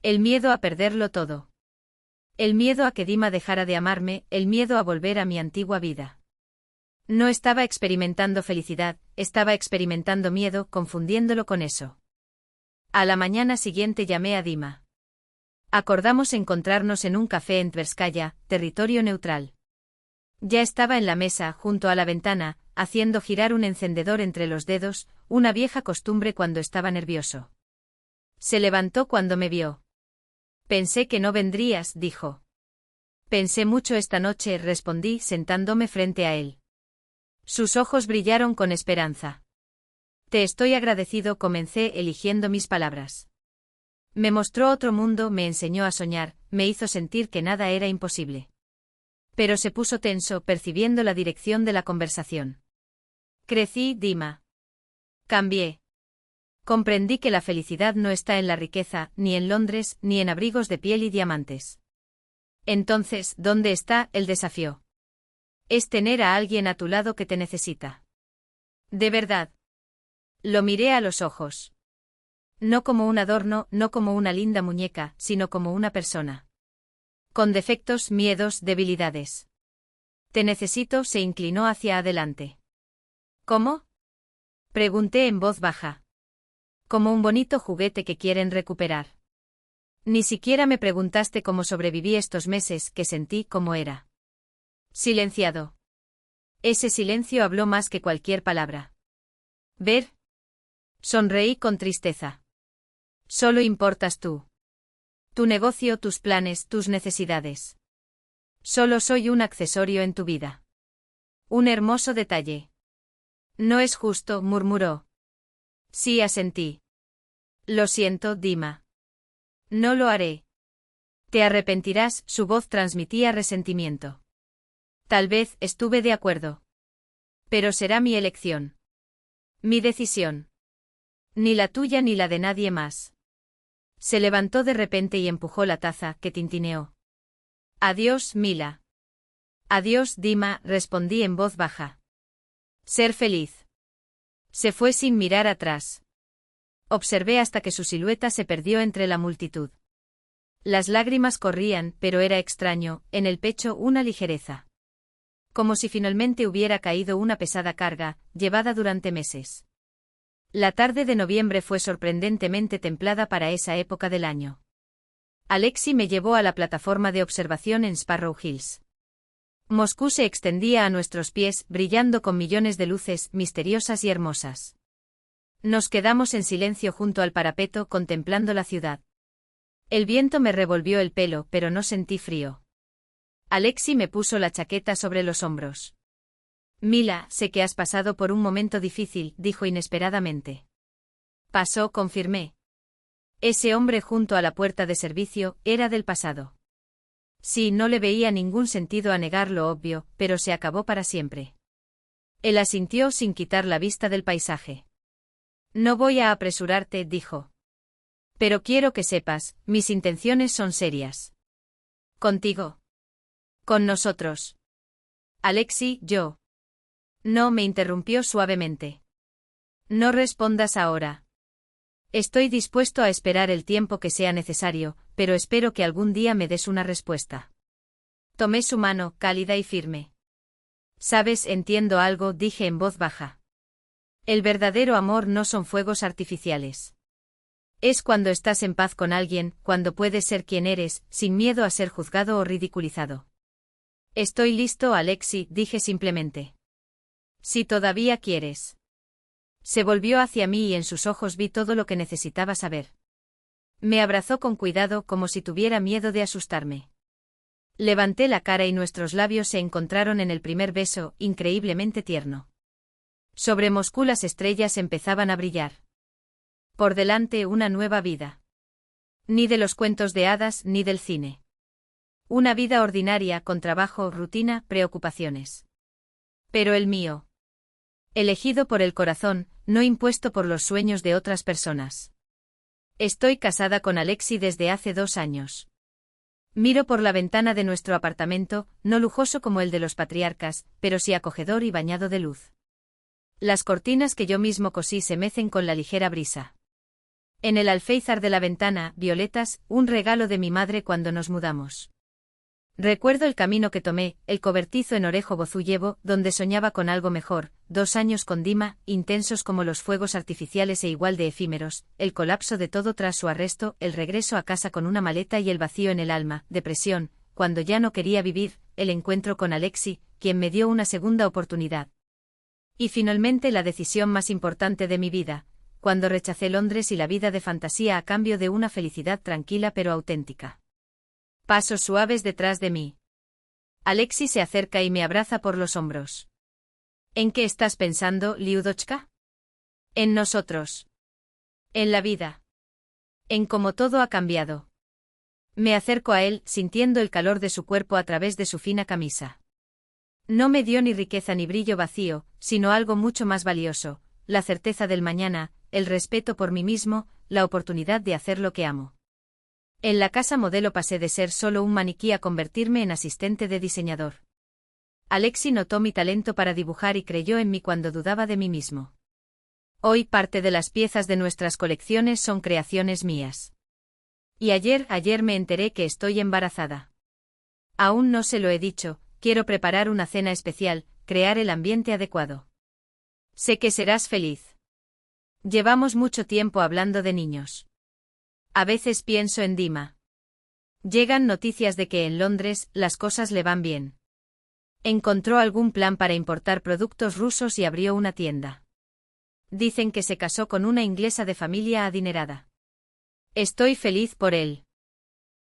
El miedo a perderlo todo. El miedo a que Dima dejara de amarme, el miedo a volver a mi antigua vida. No estaba experimentando felicidad, estaba experimentando miedo, confundiéndolo con eso. A la mañana siguiente llamé a Dima. Acordamos encontrarnos en un café en Tverskaya, territorio neutral. Ya estaba en la mesa, junto a la ventana, haciendo girar un encendedor entre los dedos, una vieja costumbre cuando estaba nervioso. Se levantó cuando me vio. Pensé que no vendrías, dijo. Pensé mucho esta noche, respondí, sentándome frente a él. Sus ojos brillaron con esperanza. Te estoy agradecido, comencé, eligiendo mis palabras. Me mostró otro mundo, me enseñó a soñar, me hizo sentir que nada era imposible. Pero se puso tenso, percibiendo la dirección de la conversación. Crecí, Dima. Cambié. Comprendí que la felicidad no está en la riqueza, ni en Londres, ni en abrigos de piel y diamantes. Entonces, ¿dónde está el desafío? Es tener a alguien a tu lado que te necesita. De verdad. Lo miré a los ojos. No como un adorno, no como una linda muñeca, sino como una persona. Con defectos, miedos, debilidades. Te necesito, se inclinó hacia adelante. ¿Cómo? Pregunté en voz baja. Como un bonito juguete que quieren recuperar. Ni siquiera me preguntaste cómo sobreviví estos meses, que sentí como era. Silenciado. Ese silencio habló más que cualquier palabra. ¿Ver? Sonreí con tristeza. Solo importas tú. Tu negocio, tus planes, tus necesidades. Solo soy un accesorio en tu vida. Un hermoso detalle. No es justo, murmuró. Sí, asentí. Lo siento, Dima. No lo haré. Te arrepentirás, su voz transmitía resentimiento. Tal vez estuve de acuerdo. Pero será mi elección. Mi decisión. Ni la tuya ni la de nadie más. Se levantó de repente y empujó la taza, que tintineó. Adiós, Mila. Adiós, Dima, respondí en voz baja. Ser feliz. Se fue sin mirar atrás. Observé hasta que su silueta se perdió entre la multitud. Las lágrimas corrían, pero era extraño, en el pecho una ligereza. Como si finalmente hubiera caído una pesada carga, llevada durante meses. La tarde de noviembre fue sorprendentemente templada para esa época del año. Alexi me llevó a la plataforma de observación en Sparrow Hills. Moscú se extendía a nuestros pies, brillando con millones de luces, misteriosas y hermosas. Nos quedamos en silencio junto al parapeto contemplando la ciudad. El viento me revolvió el pelo, pero no sentí frío. Alexi me puso la chaqueta sobre los hombros. Mila, sé que has pasado por un momento difícil, dijo inesperadamente. Pasó, confirmé. Ese hombre junto a la puerta de servicio era del pasado. Sí, no le veía ningún sentido a negar lo obvio, pero se acabó para siempre. Él asintió sin quitar la vista del paisaje. No voy a apresurarte, dijo. Pero quiero que sepas, mis intenciones son serias. ¿Contigo? Con nosotros. Alexi, yo. No, me interrumpió suavemente. No respondas ahora. Estoy dispuesto a esperar el tiempo que sea necesario, pero espero que algún día me des una respuesta. Tomé su mano, cálida y firme. Sabes, entiendo algo, dije en voz baja. El verdadero amor no son fuegos artificiales. Es cuando estás en paz con alguien, cuando puedes ser quien eres, sin miedo a ser juzgado o ridiculizado. Estoy listo, Alexi, dije simplemente. Si todavía quieres. Se volvió hacia mí y en sus ojos vi todo lo que necesitaba saber. Me abrazó con cuidado como si tuviera miedo de asustarme. Levanté la cara y nuestros labios se encontraron en el primer beso, increíblemente tierno. Sobre Moscú las estrellas empezaban a brillar. Por delante una nueva vida. Ni de los cuentos de hadas ni del cine. Una vida ordinaria con trabajo, rutina, preocupaciones. Pero el mío. Elegido por el corazón, no impuesto por los sueños de otras personas. Estoy casada con Alexi desde hace 2 años. Miro por la ventana de nuestro apartamento, no lujoso como el de los patriarcas, pero sí acogedor y bañado de luz. Las cortinas que yo mismo cosí se mecen con la ligera brisa. En el alféizar de la ventana, violetas, un regalo de mi madre cuando nos mudamos. Recuerdo el camino que tomé, el cobertizo en Orejo Bozuyevo, donde soñaba con algo mejor, 2 años con Dima, intensos como los fuegos artificiales e igual de efímeros, el colapso de todo tras su arresto, el regreso a casa con una maleta y el vacío en el alma, depresión, cuando ya no quería vivir, el encuentro con Alexi, quien me dio una segunda oportunidad. Y finalmente la decisión más importante de mi vida, cuando rechacé Londres y la vida de fantasía a cambio de una felicidad tranquila pero auténtica. Pasos suaves detrás de mí. Alexi se acerca y me abraza por los hombros. ¿En qué estás pensando, Liudochka? En nosotros. En la vida. En cómo todo ha cambiado. Me acerco a él, sintiendo el calor de su cuerpo a través de su fina camisa. No me dio ni riqueza ni brillo vacío, sino algo mucho más valioso, la certeza del mañana, el respeto por mí mismo, la oportunidad de hacer lo que amo. En la casa modelo pasé de ser solo un maniquí a convertirme en asistente de diseñador. Alexi notó mi talento para dibujar y creyó en mí cuando dudaba de mí mismo. Hoy parte de las piezas de nuestras colecciones son creaciones mías. Y ayer me enteré que estoy embarazada. Aún no se lo he dicho, quiero preparar una cena especial, crear el ambiente adecuado. Sé que serás feliz. Llevamos mucho tiempo hablando de niños. A veces pienso en Dima. Llegan noticias de que en Londres las cosas le van bien. Encontró algún plan para importar productos rusos y abrió una tienda. Dicen que se casó con una inglesa de familia adinerada. Estoy feliz por él.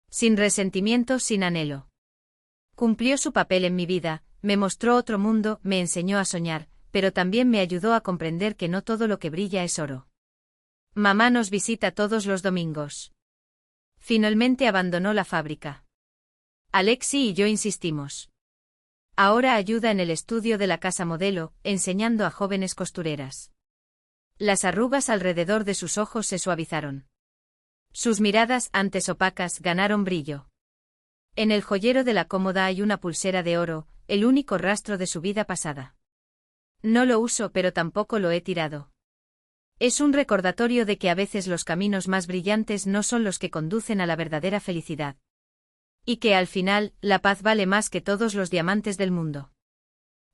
Sin resentimiento, sin anhelo. Cumplió su papel en mi vida, me mostró otro mundo, me enseñó a soñar, pero también me ayudó a comprender que no todo lo que brilla es oro. Mamá nos visita todos los domingos. Finalmente abandonó la fábrica. Alexi y yo insistimos. Ahora ayuda en el estudio de la casa modelo, enseñando a jóvenes costureras. Las arrugas alrededor de sus ojos se suavizaron. Sus miradas, antes opacas, ganaron brillo. En el joyero de la cómoda hay una pulsera de oro, el único rastro de su vida pasada. No lo uso, pero tampoco lo he tirado. Es un recordatorio de que a veces los caminos más brillantes no son los que conducen a la verdadera felicidad. Y que al final, la paz vale más que todos los diamantes del mundo.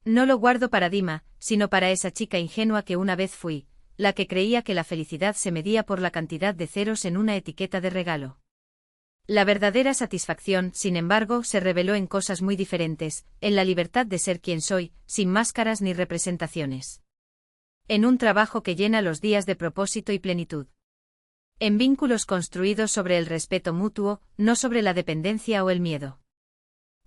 No lo guardo para Dima, sino para esa chica ingenua que una vez fui, la que creía que la felicidad se medía por la cantidad de ceros en una etiqueta de regalo. La verdadera satisfacción, sin embargo, se reveló en cosas muy diferentes, en la libertad de ser quien soy, sin máscaras ni representaciones. En un trabajo que llena los días de propósito y plenitud. En vínculos construidos sobre el respeto mutuo, no sobre la dependencia o el miedo.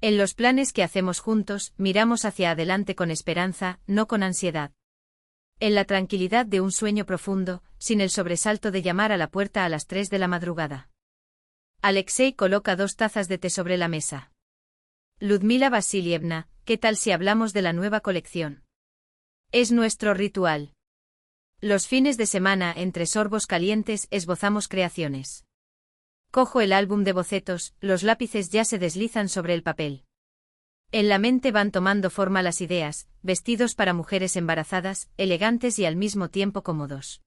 En los planes que hacemos juntos, miramos hacia adelante con esperanza, no con ansiedad. En la tranquilidad de un sueño profundo, sin el sobresalto de llamar a la puerta a las 3 de la madrugada. Alexei coloca 2 tazas de té sobre la mesa. Ludmila Vasilievna, ¿qué tal si hablamos de la nueva colección? Es nuestro ritual. Los fines de semana, entre sorbos calientes, esbozamos creaciones. Cojo el álbum de bocetos, los lápices ya se deslizan sobre el papel. En la mente van tomando forma las ideas, vestidos para mujeres embarazadas, elegantes y al mismo tiempo cómodos.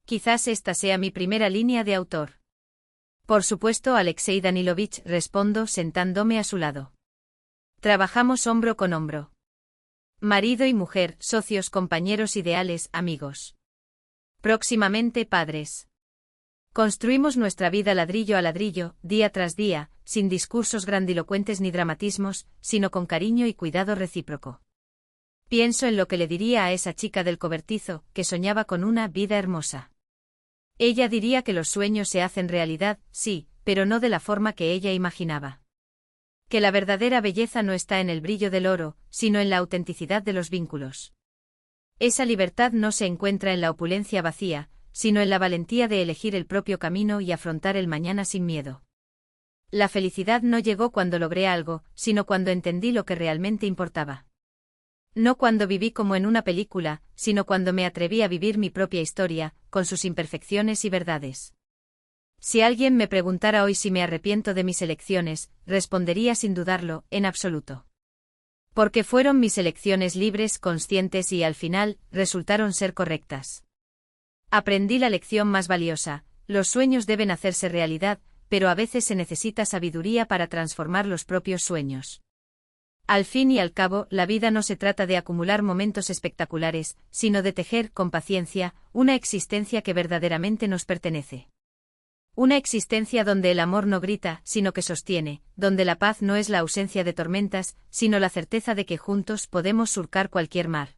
Quizás esta sea mi primera línea de autor. Por supuesto, Alexei Danilovich, respondo sentándome a su lado. Trabajamos hombro con hombro. Marido y mujer, socios, compañeros ideales, amigos. Próximamente padres. Construimos nuestra vida ladrillo a ladrillo, día tras día, sin discursos grandilocuentes ni dramatismos, sino con cariño y cuidado recíproco. Pienso en lo que le diría a esa chica del cobertizo, que soñaba con una vida hermosa. Ella diría que los sueños se hacen realidad, sí, pero no de la forma que ella imaginaba. Que la verdadera belleza no está en el brillo del oro, sino en la autenticidad de los vínculos. Esa libertad no se encuentra en la opulencia vacía, sino en la valentía de elegir el propio camino y afrontar el mañana sin miedo. La felicidad no llegó cuando logré algo, sino cuando entendí lo que realmente importaba. No cuando viví como en una película, sino cuando me atreví a vivir mi propia historia, con sus imperfecciones y verdades. Si alguien me preguntara hoy si me arrepiento de mis elecciones, respondería sin dudarlo, en absoluto. Porque fueron mis elecciones libres, conscientes y, al final, resultaron ser correctas. Aprendí la lección más valiosa: los sueños deben hacerse realidad, pero a veces se necesita sabiduría para transformar los propios sueños. Al fin y al cabo, la vida no se trata de acumular momentos espectaculares, sino de tejer, con paciencia, una existencia que verdaderamente nos pertenece. Una existencia donde el amor no grita, sino que sostiene, donde la paz no es la ausencia de tormentas, sino la certeza de que juntos podemos surcar cualquier mar.